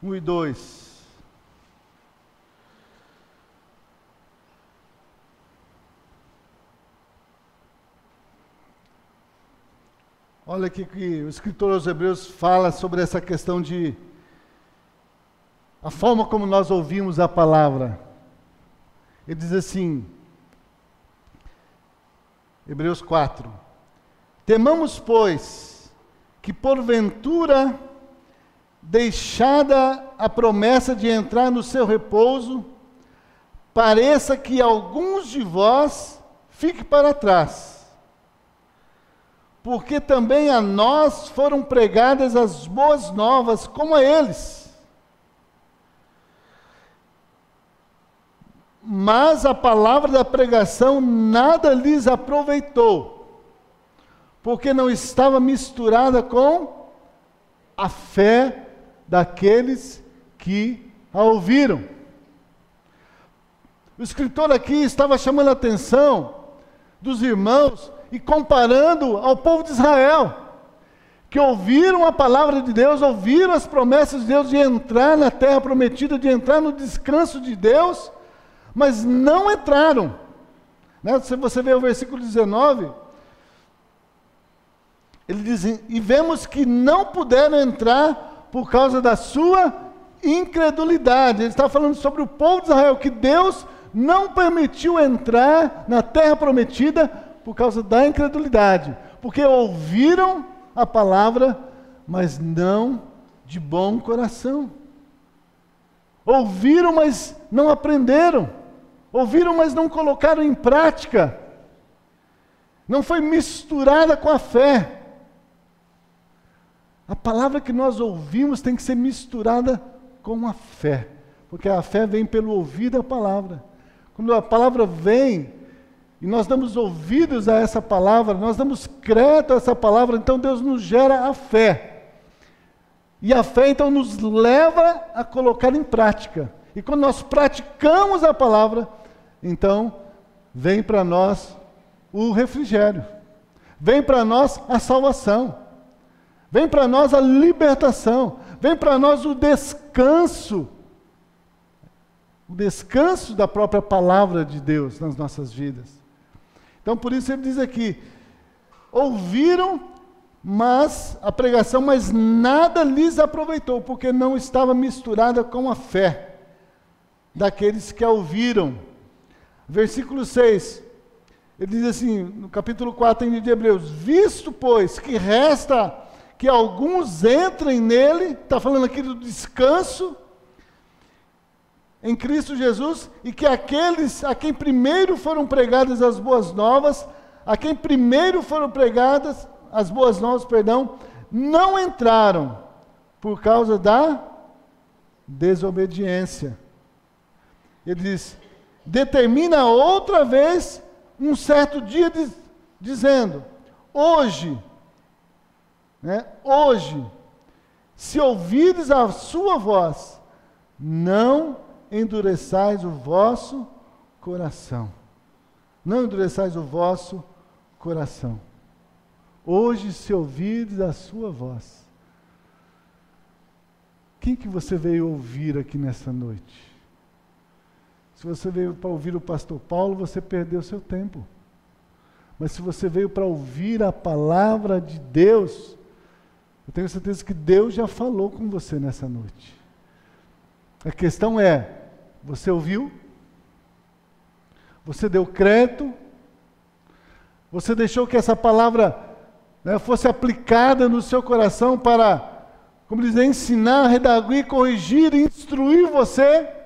1 e 2. Olha aqui que o escritor aos Hebreus fala sobre essa questão de a forma como nós ouvimos a palavra. Ele diz assim, Hebreus 4: temamos, pois, que porventura, deixada a promessa de entrar no seu repouso, pareça que alguns de vós fiquem para trás. Porque também a nós foram pregadas as boas novas, como a eles. Mas a palavra da pregação nada lhes aproveitou, porque não estava misturada com a fé daqueles que a ouviram. O escritor aqui estava chamando a atenção dos irmãos e comparando ao povo de Israel, que ouviram a palavra de Deus, ouviram as promessas de Deus de entrar na terra prometida, de entrar no descanso de Deus, mas não entraram. Né? Se você vê o versículo 19, ele diz, e vemos que não puderam entrar por causa da sua incredulidade. Ele está falando sobre o povo de Israel, que Deus não permitiu entrar na terra prometida por causa da incredulidade, porque ouviram a palavra, mas não de bom coração. Ouviram, mas não aprenderam. Ouviram, mas não colocaram em prática. Não foi misturada com a fé. A palavra que nós ouvimos tem que ser misturada com a fé, porque a fé vem pelo ouvir da palavra. Quando a palavra vem, e nós damos ouvidos a essa palavra, nós damos crédito a essa palavra, então Deus nos gera a fé. E a fé então nos leva a colocar em prática. E quando nós praticamos a palavra, então vem para nós o refrigério. Vem para nós a salvação. Vem para nós a libertação. Vem para nós o descanso. O descanso da própria palavra de Deus nas nossas vidas. Então, por isso ele diz aqui, ouviram a pregação, mas nada lhes aproveitou, porque não estava misturada com a fé daqueles que a ouviram. Versículo 6, ele diz assim, no capítulo 4 de Hebreus, visto, pois, que resta que alguns entrem nele, está falando aqui do descanso, em Cristo Jesus, e que aqueles a quem primeiro foram pregadas as boas novas, a quem primeiro foram pregadas as boas novas, não entraram por causa da desobediência. Ele diz, determina outra vez um certo dia, dizendo, hoje, se ouvires a sua voz, não endureçais o vosso coração. Não endureçais o vosso coração. Hoje, se ouvires a sua voz. Quem que você veio ouvir aqui nessa noite? Se você veio para ouvir o pastor Paulo, você perdeu seu tempo. Mas se você veio para ouvir a palavra de Deus, eu tenho certeza que Deus já falou com você nessa noite. A questão é, você ouviu? Você deu crédito? Você deixou que essa palavra fosse aplicada no seu coração para, como dizer, ensinar, redarguir, corrigir, instruir você?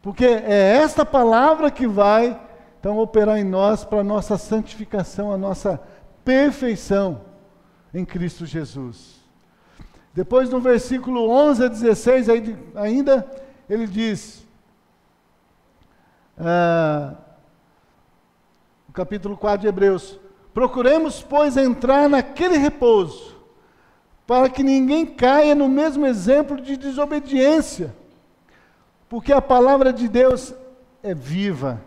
Porque é esta palavra que vai, então, operar em nós para a nossa santificação, a nossa perfeição em Cristo Jesus. Depois, no versículo 11 a 16, ainda, ele diz, no capítulo 4 de Hebreus, procuremos, pois, entrar naquele repouso, para que ninguém caia no mesmo exemplo de desobediência. Porque a palavra de Deus é viva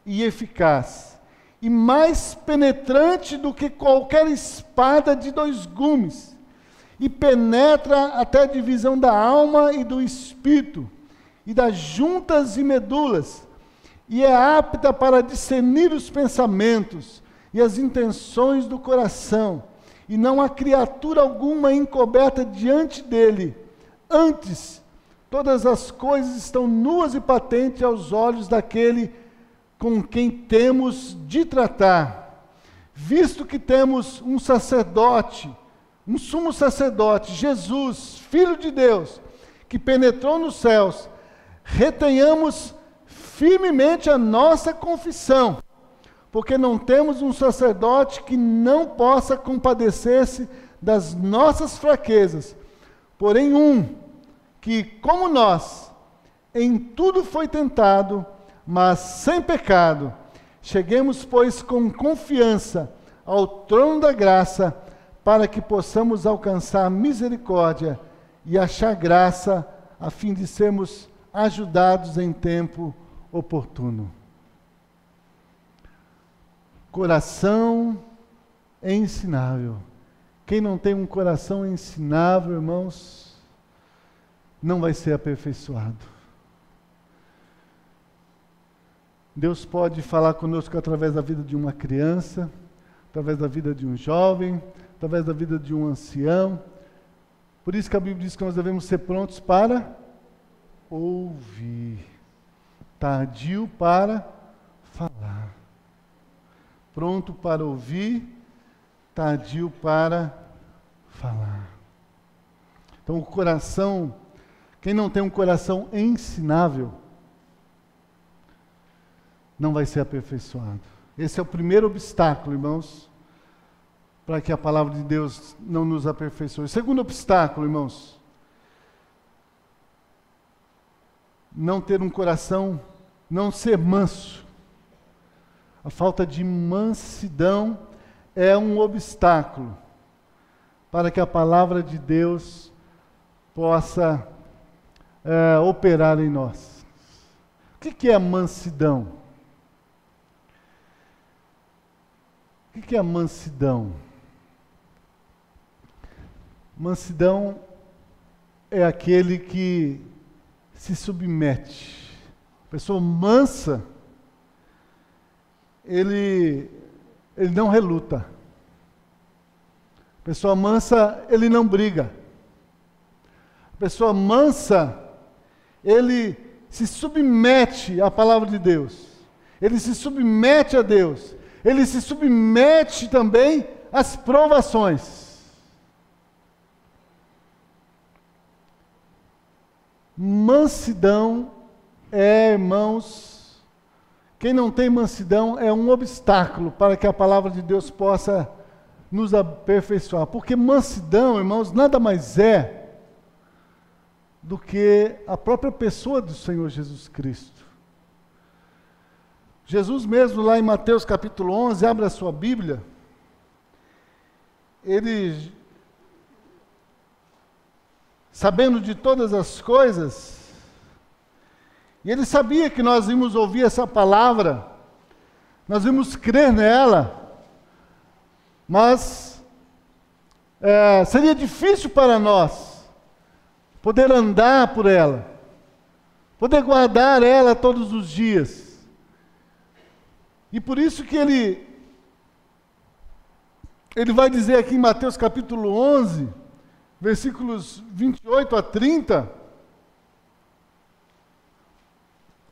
e eficaz, e mais penetrante do que qualquer espada de 2 gumes, e penetra até a divisão da alma e do espírito, e das juntas e medulas, e é apta para discernir os pensamentos e as intenções do coração, e não há criatura alguma encoberta diante dele. Antes, todas as coisas estão nuas e patentes aos olhos daquele com quem temos de tratar. Visto que temos um sacerdote, um sumo sacerdote, Jesus, Filho de Deus, que penetrou nos céus, retenhamos firmemente a nossa confissão, porque não temos um sacerdote que não possa compadecer-se das nossas fraquezas, porém que, como nós, em tudo foi tentado, mas sem pecado. Cheguemos, pois, com confiança ao trono da graça, para que possamos alcançar misericórdia e achar graça, a fim de sermos ajudados em tempo oportuno. Coração ensinável. Quem não tem um coração ensinável, irmãos, não vai ser aperfeiçoado. Deus pode falar conosco através da vida de uma criança, através da vida de um jovem, através da vida de um ancião. Por isso que a Bíblia diz que nós devemos ser prontos para ouvir, tardio para falar. Pronto para ouvir, tardio para falar. Então, o coração, quem não tem um coração ensinável, não vai ser aperfeiçoado. Esse é o primeiro obstáculo, irmãos, para que a palavra de Deus não nos aperfeiçoe. O segundo obstáculo, irmãos, não ter um coração, não ser manso. A falta de mansidão é um obstáculo para que a palavra de Deus possa operar em nós. O que é a mansidão? O que é a mansidão? Mansidão é aquele que se submete. A pessoa mansa, ele não reluta. A pessoa mansa, ele não briga. A pessoa mansa, ele se submete à palavra de Deus. Ele se submete a Deus. Ele se submete também às provações. Mansidão irmãos, quem não tem mansidão é um obstáculo para que a palavra de Deus possa nos aperfeiçoar. Porque mansidão, irmãos, nada mais é do que a própria pessoa do Senhor Jesus Cristo. Jesus mesmo, lá em Mateus capítulo 11, abre a sua Bíblia, ele, sabendo de todas as coisas, e ele sabia que nós íamos ouvir essa palavra, nós íamos crer nela, mas seria difícil para nós poder andar por ela, poder guardar ela todos os dias. E por isso que ele vai dizer aqui em Mateus capítulo 11, versículos 28 a 30,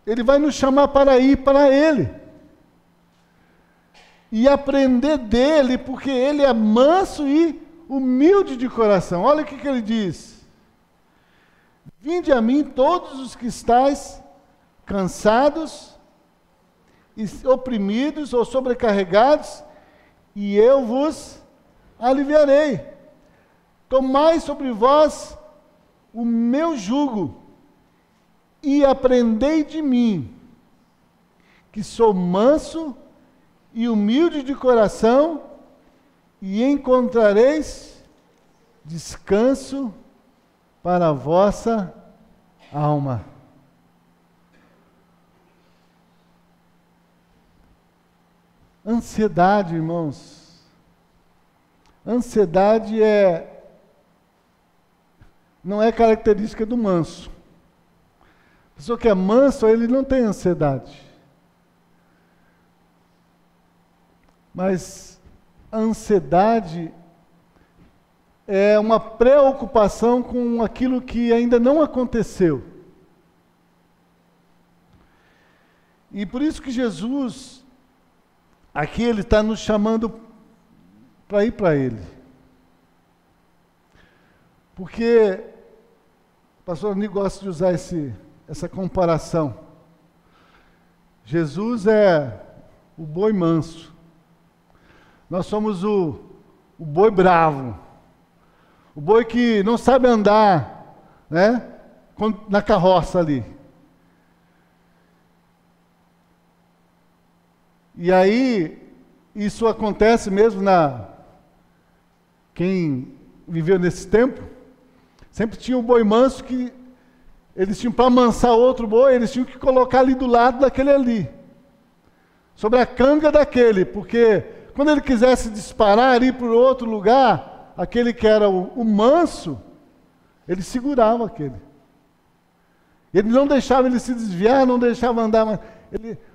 ele vai nos chamar para ir para ele e aprender dele, porque ele é manso e humilde de coração. Olha o que ele diz: vinde a mim todos os que estáis cansados e oprimidos ou sobrecarregados, e eu vos aliviarei. Tomai sobre vós o meu jugo e aprendei de mim, que sou manso e humilde de coração, e encontrareis descanso para a vossa alma. Ansiedade, irmãos. Ansiedade não é característica do manso. A pessoa que é manso, ele não tem ansiedade. Mas a ansiedade é uma preocupação com aquilo que ainda não aconteceu. E por isso que Jesus, aqui ele está nos chamando para ir para Ele. Porque o pastor Ani gosta de usar essa comparação. Jesus é o boi manso. Nós somos o boi bravo. O boi que não sabe andar, né, na carroça ali. E aí, isso acontece mesmo quem viveu nesse tempo, sempre tinha o boi manso que eles tinham para amansar outro boi, eles tinham que colocar ali do lado daquele ali, sobre a canga daquele, porque quando ele quisesse disparar ali para outro lugar, aquele que era o manso, ele segurava aquele. Ele não deixava ele se desviar, não deixava andar, mas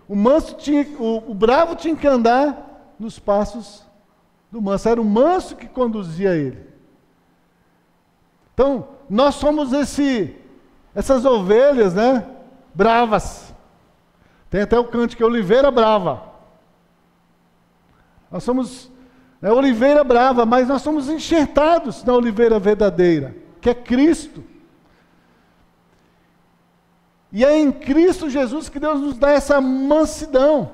o bravo tinha que andar nos passos do manso. Era o manso que conduzia ele. Então, nós somos essas ovelhas, né, bravas. Tem até o cântico, oliveira brava. Nós somos oliveira brava, mas nós somos enxertados na oliveira verdadeira, que é Cristo. E é em Cristo Jesus que Deus nos dá essa mansidão.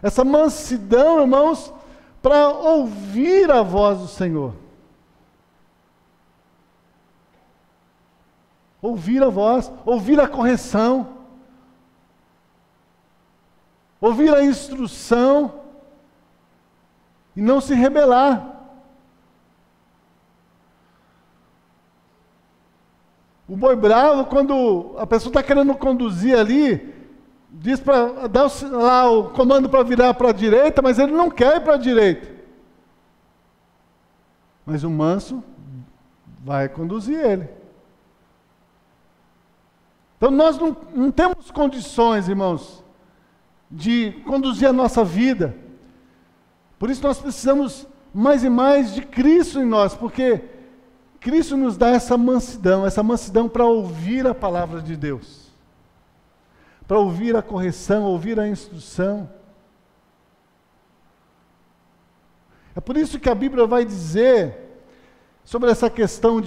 Essa mansidão, irmãos, para ouvir a voz do Senhor. Ouvir a voz, ouvir a correção, ouvir a instrução e não se rebelar. O boi bravo, quando a pessoa está querendo conduzir ali, diz para dar lá o comando para virar para a direita, mas ele não quer ir para a direita. Mas o manso vai conduzir ele. Então nós não temos condições, irmãos, de conduzir a nossa vida. Por isso nós precisamos mais e mais de Cristo em nós, porque Cristo nos dá essa mansidão para ouvir a palavra de Deus, para ouvir a correção, ouvir a instrução. É por isso que a Bíblia vai dizer sobre essa questão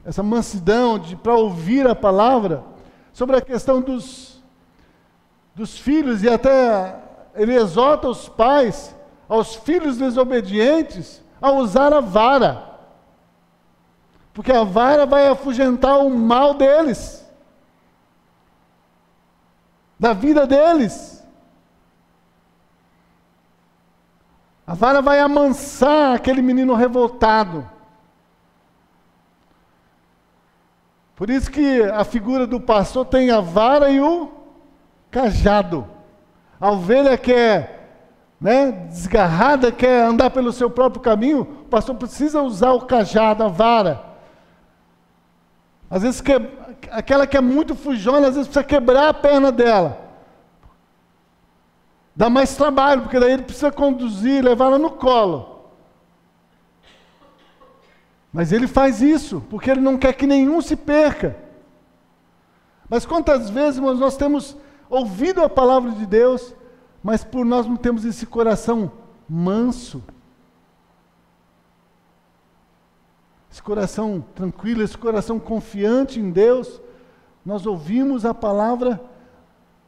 essa mansidão para ouvir a palavra, sobre a questão dos filhos, e até ele exorta os pais, aos filhos desobedientes, a usar a vara. Porque a vara vai afugentar o mal deles, da vida deles. A vara vai amansar aquele menino revoltado. Por isso que a figura do pastor tem a vara e o cajado. A ovelha que é desgarrada, quer andar pelo seu próprio caminho, o pastor precisa usar o cajado, a vara. Às vezes, aquela que é muito fujona, às vezes precisa quebrar a perna dela. Dá mais trabalho, porque daí ele precisa conduzir, levar ela no colo. Mas ele faz isso, porque ele não quer que nenhum se perca. Mas quantas vezes, irmãos, nós temos ouvido a palavra de Deus, mas por nós não temos esse coração manso, esse coração tranquilo, esse coração confiante em Deus. Nós ouvimos a palavra,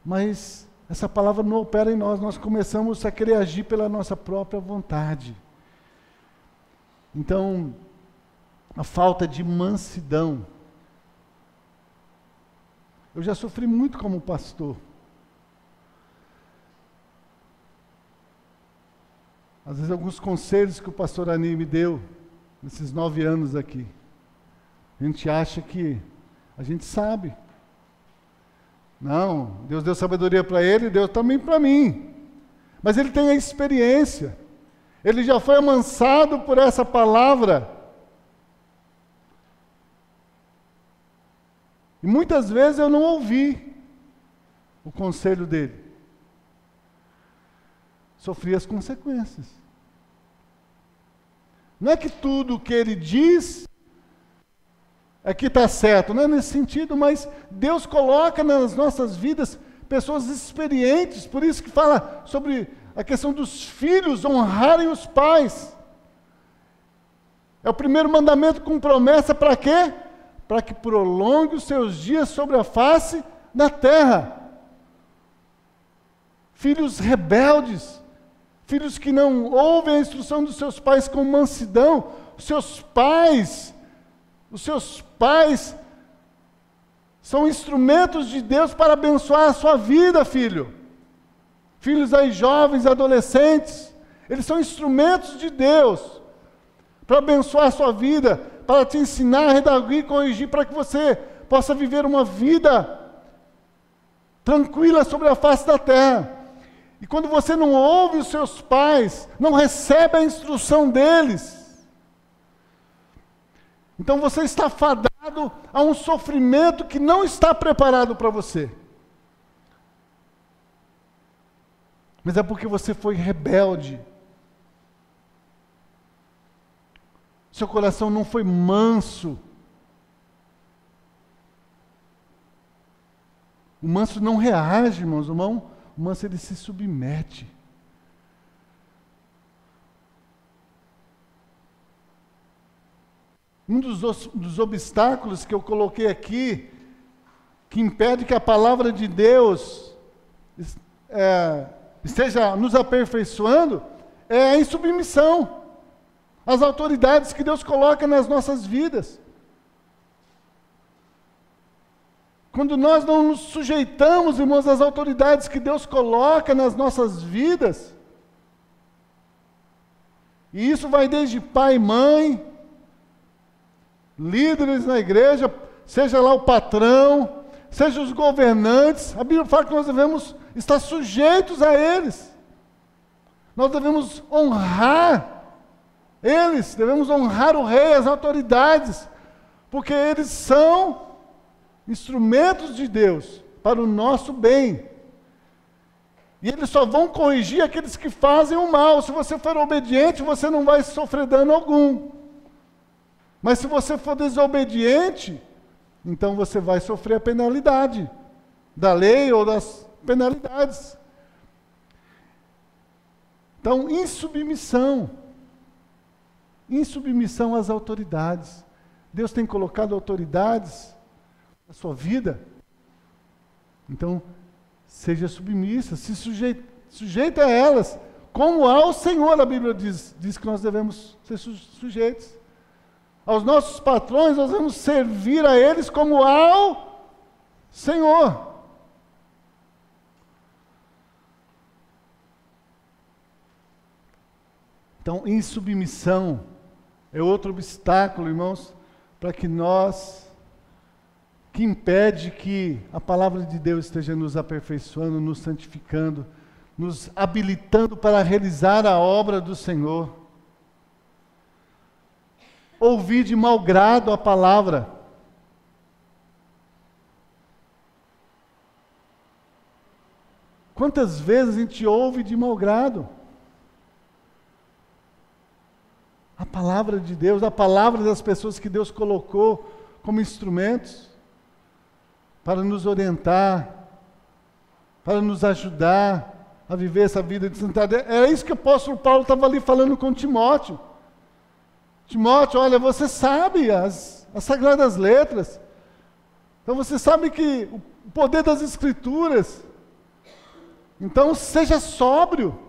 mas essa palavra não opera em nós, nós começamos a querer agir pela nossa própria vontade. Então, a falta de mansidão. Eu já sofri muito como pastor. às vezes, alguns conselhos que o pastor Ani me deu, nesses 9 anos aqui. A gente acha que a gente sabe. Não, Deus deu sabedoria para ele, deu também para mim. Mas ele tem a experiência. Ele já foi amansado por essa palavra. E muitas vezes eu não ouvi o conselho dele. Sofri as consequências. Não é que tudo o que ele diz é que está certo, não é nesse sentido, mas Deus coloca nas nossas vidas pessoas experientes, por isso que fala sobre a questão dos filhos honrarem os pais. É o primeiro mandamento com promessa para quê? Para que prolongue os seus dias sobre a face da terra. Filhos rebeldes, filhos que não ouvem a instrução dos seus pais com mansidão, os seus pais são instrumentos de Deus para abençoar a sua vida, filho. Filhos aí jovens, adolescentes, eles são instrumentos de Deus para abençoar a sua vida, para te ensinar, redarguir, corrigir, para que você possa viver uma vida tranquila sobre a face da terra. E quando você não ouve os seus pais, não recebe a instrução deles, então você está fadado a um sofrimento que não está preparado para você. Mas é porque você foi rebelde. Seu coração não foi manso. O manso não reage, irmãos. O manso ele se submete. Um dos obstáculos que eu coloquei aqui, que impede que a palavra de Deus esteja nos aperfeiçoando, é a insubmissão às autoridades que Deus coloca nas nossas vidas. Quando nós não nos sujeitamos, irmãos, às autoridades que Deus coloca nas nossas vidas, e isso vai desde pai e mãe, líderes na igreja, seja lá o patrão, seja os governantes, a Bíblia fala que nós devemos estar sujeitos a eles. Nós devemos honrar eles, devemos honrar o rei, as autoridades, porque eles são instrumentos de Deus para o nosso bem. E eles só vão corrigir aqueles que fazem o mal. Se você for obediente, você não vai sofrer dano algum. Mas se você for desobediente, então você vai sofrer a penalidade da lei ou das penalidades. Então, insubmissão às autoridades. Deus tem colocado autoridades na sua vida. Então, seja submissa, se sujeita a elas, como ao Senhor. A Bíblia diz que nós devemos ser sujeitos. Aos nossos patrões, nós vamos servir a eles como ao Senhor. Então, insubmissão é outro obstáculo, irmãos, para que impede que a palavra de Deus esteja nos aperfeiçoando, nos santificando, nos habilitando para realizar a obra do Senhor. Ouvir de mau grado a palavra. Quantas vezes a gente ouve de mau grado a palavra de Deus, a palavra das pessoas que Deus colocou como instrumentos para nos orientar, para nos ajudar a viver essa vida de santidade? É isso que o apóstolo Paulo estava ali falando com Timóteo. Timóteo, olha, você sabe as Sagradas Letras, então você sabe que o poder das Escrituras, então seja sóbrio,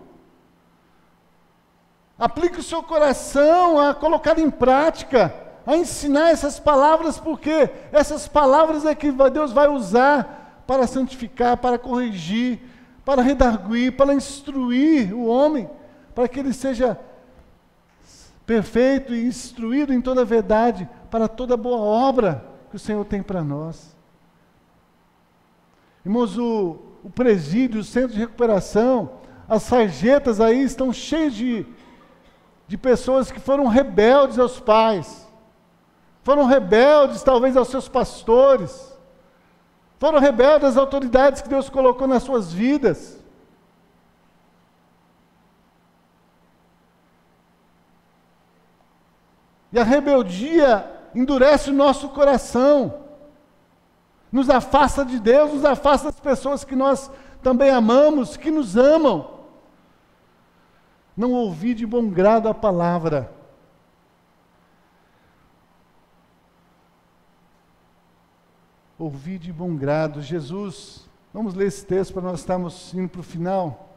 aplique o seu coração a colocar em prática, a ensinar essas palavras, porque essas palavras é que Deus vai usar para santificar, para corrigir, para redarguir, para instruir o homem, para que ele seja perfeito e instruído em toda a verdade, para toda boa obra que o Senhor tem para nós. Irmãos, o presídio, o centro de recuperação, as sarjetas aí estão cheias de pessoas que foram rebeldes aos pais, foram rebeldes talvez aos seus pastores, foram rebeldes às autoridades que Deus colocou nas suas vidas. E a rebeldia endurece o nosso coração, nos afasta de Deus, nos afasta das pessoas que nós também amamos, que nos amam. Não ouvir de bom grado a palavra. Ouvir de bom grado. Jesus, vamos ler esse texto para nós estarmos indo para o final.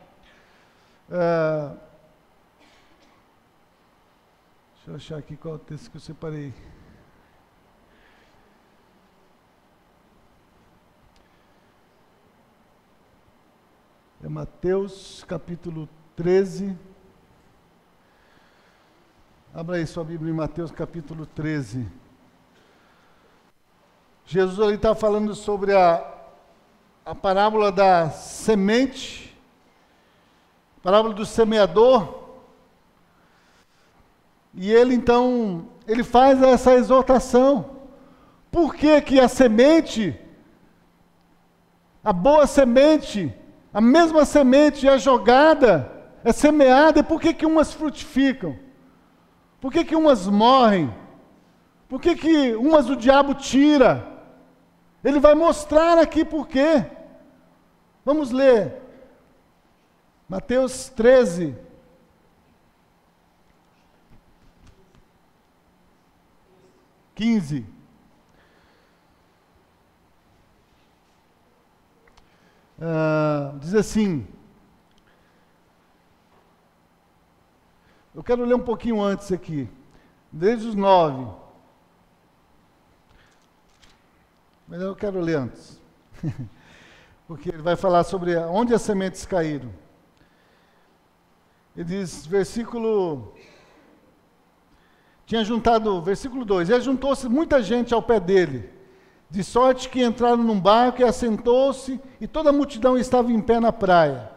Deixa eu achar aqui qual é o texto que eu separei. É Mateus capítulo 13. Abra aí sua Bíblia em Mateus capítulo 13. Jesus ali está falando sobre a parábola da semente, parábola do semeador. E ele então, ele faz essa exortação. Por que que a semente, a boa semente, a mesma semente é jogada, é semeada, e por que que umas frutificam? Por que que umas morrem? Por que que umas o diabo tira? Ele vai mostrar aqui por quê. Vamos ler. Mateus 13. Diz assim, eu quero ler um pouquinho antes aqui, desde os 9, mas eu quero ler antes, porque ele vai falar sobre onde as sementes caíram. Ele diz, versículo 2, e ajuntou-se muita gente ao pé dele, de sorte que entraram num barco e assentou-se, e toda a multidão estava em pé na praia.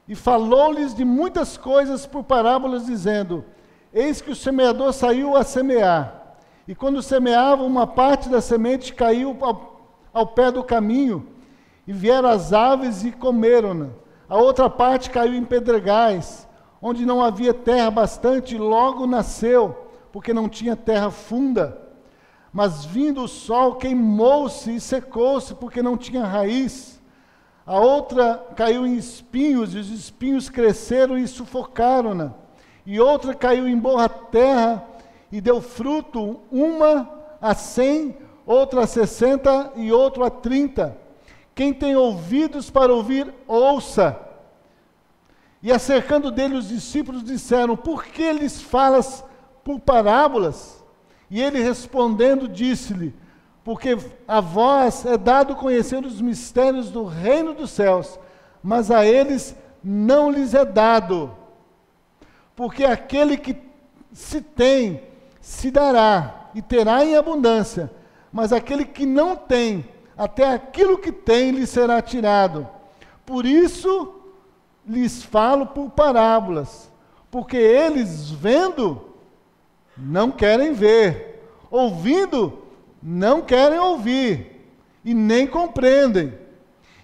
E falou-lhes de muitas coisas por parábolas, dizendo, eis que o semeador saiu a semear. E quando semeava, uma parte da semente caiu ao pé do caminho, e vieram as aves e comeram-na. A outra parte caiu em pedregais, onde não havia terra bastante, e logo nasceu, porque não tinha terra funda. Mas vindo o sol, queimou-se e secou-se, porque não tinha raiz. A outra caiu em espinhos, e os espinhos cresceram e sufocaram-na. E outra caiu em boa terra, e deu fruto, uma a 100, outra a 60 e outra a 30. Quem tem ouvidos para ouvir, ouça. E acercando dele os discípulos disseram, por que lhes falas por parábolas? E ele respondendo disse-lhe, porque a vós é dado conhecer os mistérios do reino dos céus, mas a eles não lhes é dado. Porque aquele que se tem, se dará, e terá em abundância, mas aquele que não tem, até aquilo que tem lhe será tirado. Por isso lhes falo por parábolas, porque eles vendo, não querem ver, ouvindo, não querem ouvir, e nem compreendem.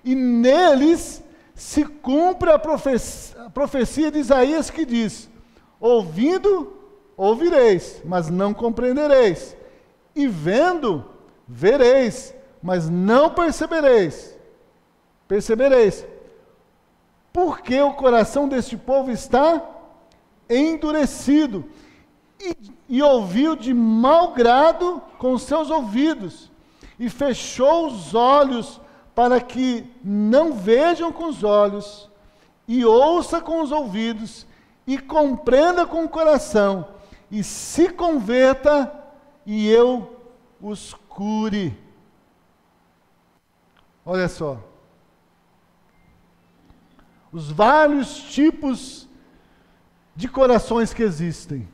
E neles se cumpre a profecia de Isaías que diz, ouvindo, ouvireis, mas não compreendereis, e vendo, vereis, mas não percebereis. Porque o coração deste povo está endurecido, e ouviu de mau grado com os seus ouvidos, e fechou os olhos para que não vejam com os olhos, e ouça com os ouvidos, e compreenda com o coração, e se converta, e eu os cure. Olha só. Os vários tipos de corações que existem.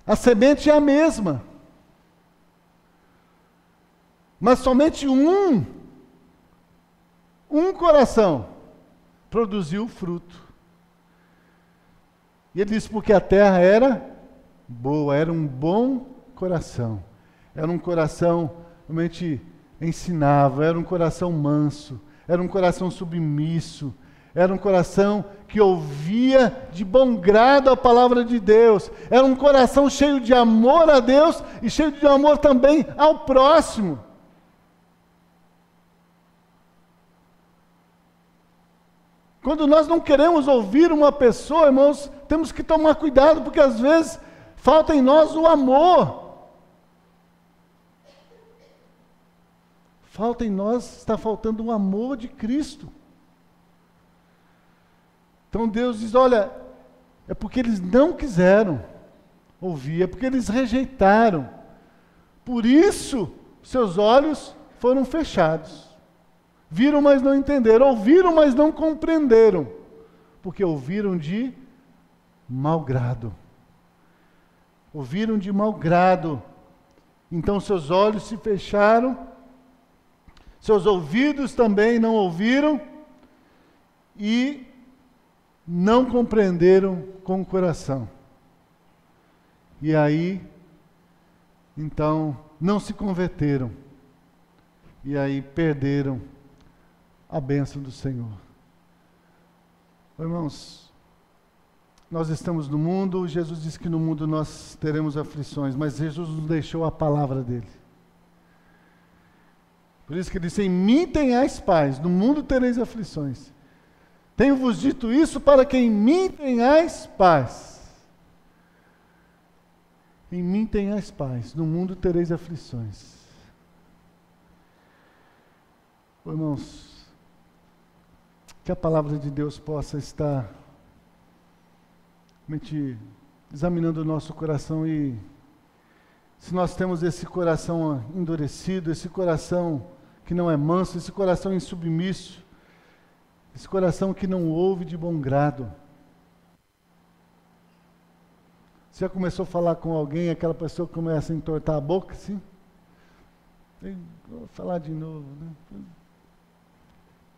A semente é a mesma. Mas somente um coração produziu fruto. E ele disse porque a terra era boa, era um bom coração. Era um coração realmente ensinável, era um coração manso, era um coração submisso, era um coração que ouvia de bom grado a palavra de Deus, era um coração cheio de amor a Deus e cheio de amor também ao próximo. Quando nós não queremos ouvir uma pessoa, irmãos, temos que tomar cuidado, porque às vezes falta em nós o amor. Falta em nós, está faltando o amor de Cristo. Então Deus diz, olha, é porque eles não quiseram ouvir, é porque eles rejeitaram. Por isso, seus olhos foram fechados. Viram, mas não entenderam. Ouviram, mas não compreenderam. Porque ouviram de mau grado. Ouviram de mau grado. Então seus olhos se fecharam, seus ouvidos também não ouviram e não compreenderam com o coração. E aí, então, não se converteram. E aí perderam a bênção do Senhor. Irmãos, nós estamos no mundo, Jesus disse que no mundo nós teremos aflições, mas Jesus nos deixou a palavra dele. Por isso que ele disse, em mim tenhais paz, no mundo tereis aflições. Tenho-vos dito isso para que em mim tenhais paz. Em mim tenhais paz, no mundo tereis aflições. Irmãos, que a palavra de Deus possa estar realmente examinando o nosso coração e se nós temos esse coração endurecido, esse coração que não é manso, esse coração insubmisso, esse coração que não ouve de bom grado. Você já começou a falar com alguém, aquela pessoa começa a entortar a boca, assim? Vou falar de novo, né?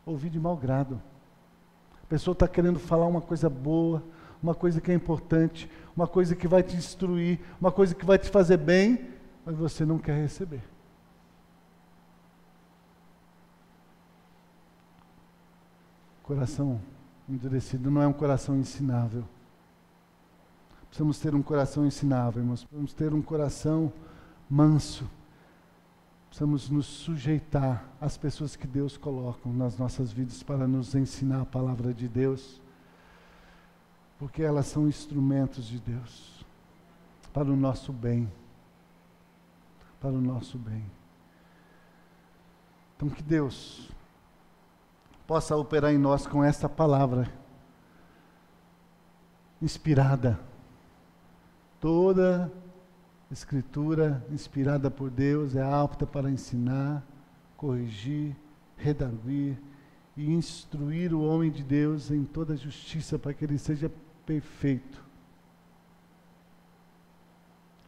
Ouvir de mau grado. A pessoa está querendo falar uma coisa boa, uma coisa que é importante, uma coisa que vai te instruir, uma coisa que vai te fazer bem, mas você não quer receber. Coração endurecido não é um coração ensinável. Precisamos ter um coração ensinável, irmãos. Precisamos ter um coração manso. Precisamos nos sujeitar às pessoas que Deus coloca nas nossas vidas para nos ensinar a palavra de Deus. Porque elas são instrumentos de Deus. Para o nosso bem. Para o nosso bem. Então que Deus possa operar em nós com esta palavra inspirada. Toda Escritura inspirada por Deus é apta para ensinar, corrigir, redarguir e instruir o homem de Deus em toda a justiça para que ele seja perfeito.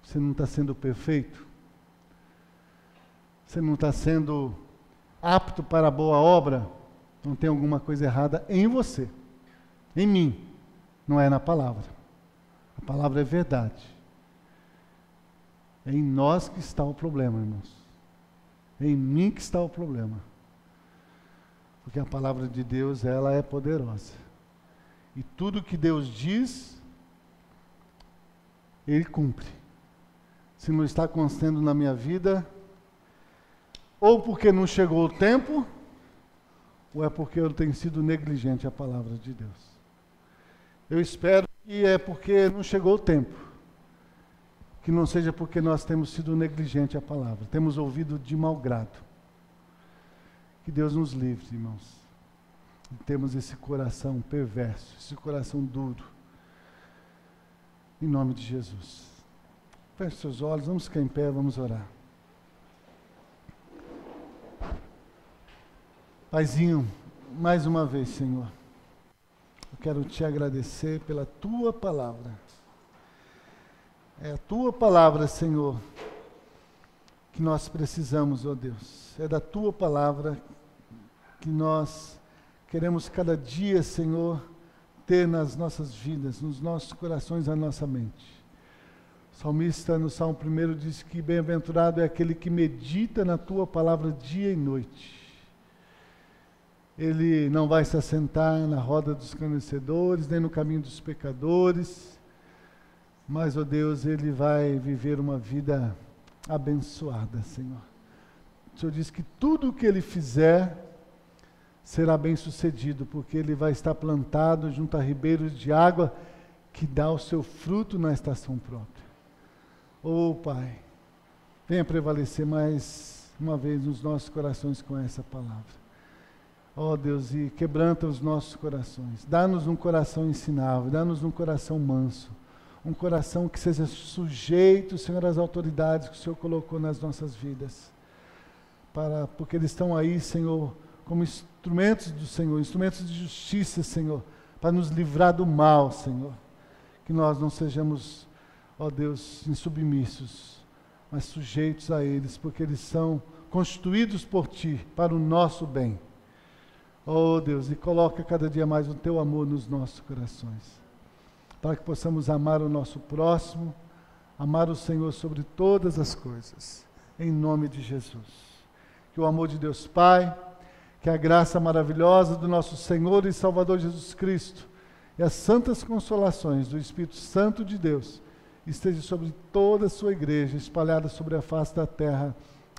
Você não está sendo perfeito? Você não está sendo apto para a boa obra? Não tem alguma coisa errada em você, em mim, não é na palavra. A palavra é verdade. É em nós que está o problema, irmãos. É em mim que está o problema. Porque a palavra de Deus, ela é poderosa. E tudo que Deus diz, Ele cumpre. Se não está acontecendo na minha vida, ou porque não chegou o tempo, ou é porque eu tenho sido negligente à palavra de Deus. Eu espero que é porque não chegou o tempo. Que não seja porque nós temos sido negligentes à palavra. Temos ouvido de mau grado. Que Deus nos livre, irmãos. E temos esse coração perverso, esse coração duro. Em nome de Jesus. Feche seus olhos, vamos ficar em pé, vamos orar. Paizinho, mais uma vez, Senhor, Eu quero te agradecer pela tua palavra. É a tua palavra, Senhor, que nós precisamos, ó Deus. É da tua palavra que nós queremos cada dia, Senhor, ter nas nossas vidas, nos nossos corações, na nossa mente. O salmista no Salmo 1 diz que bem-aventurado é aquele que medita na tua palavra dia e noite. Ele não vai se assentar na roda dos escarnecedores, nem no caminho dos pecadores, mas, ó Deus, ele vai viver uma vida abençoada, Senhor. O Senhor diz que tudo o que ele fizer será bem sucedido, porque ele vai estar plantado junto a ribeiros de água que dá o seu fruto na estação própria. Oh, Pai, venha prevalecer mais uma vez nos nossos corações com essa palavra. Ó Deus, e quebranta os nossos corações. Dá-nos um coração ensinável, dá-nos um coração manso, um coração que seja sujeito, Senhor, às autoridades que o Senhor colocou nas nossas vidas. Porque eles estão aí, Senhor, como instrumentos do Senhor, instrumentos de justiça, Senhor, para nos livrar do mal, Senhor. Que nós não sejamos, ó Deus, insubmissos, mas sujeitos a eles, porque eles são constituídos por Ti, para o nosso bem. Oh Deus, e coloca cada dia mais o Teu amor nos nossos corações, para que possamos amar o nosso próximo, amar o Senhor sobre todas as coisas, em nome de Jesus. Que o amor de Deus Pai, que a graça maravilhosa do nosso Senhor e Salvador Jesus Cristo, e as santas consolações do Espírito Santo de Deus, esteja sobre toda a sua igreja, espalhada sobre a face da terra,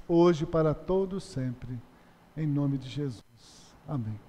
hoje e para todos sempre, em nome de Jesus. Amém.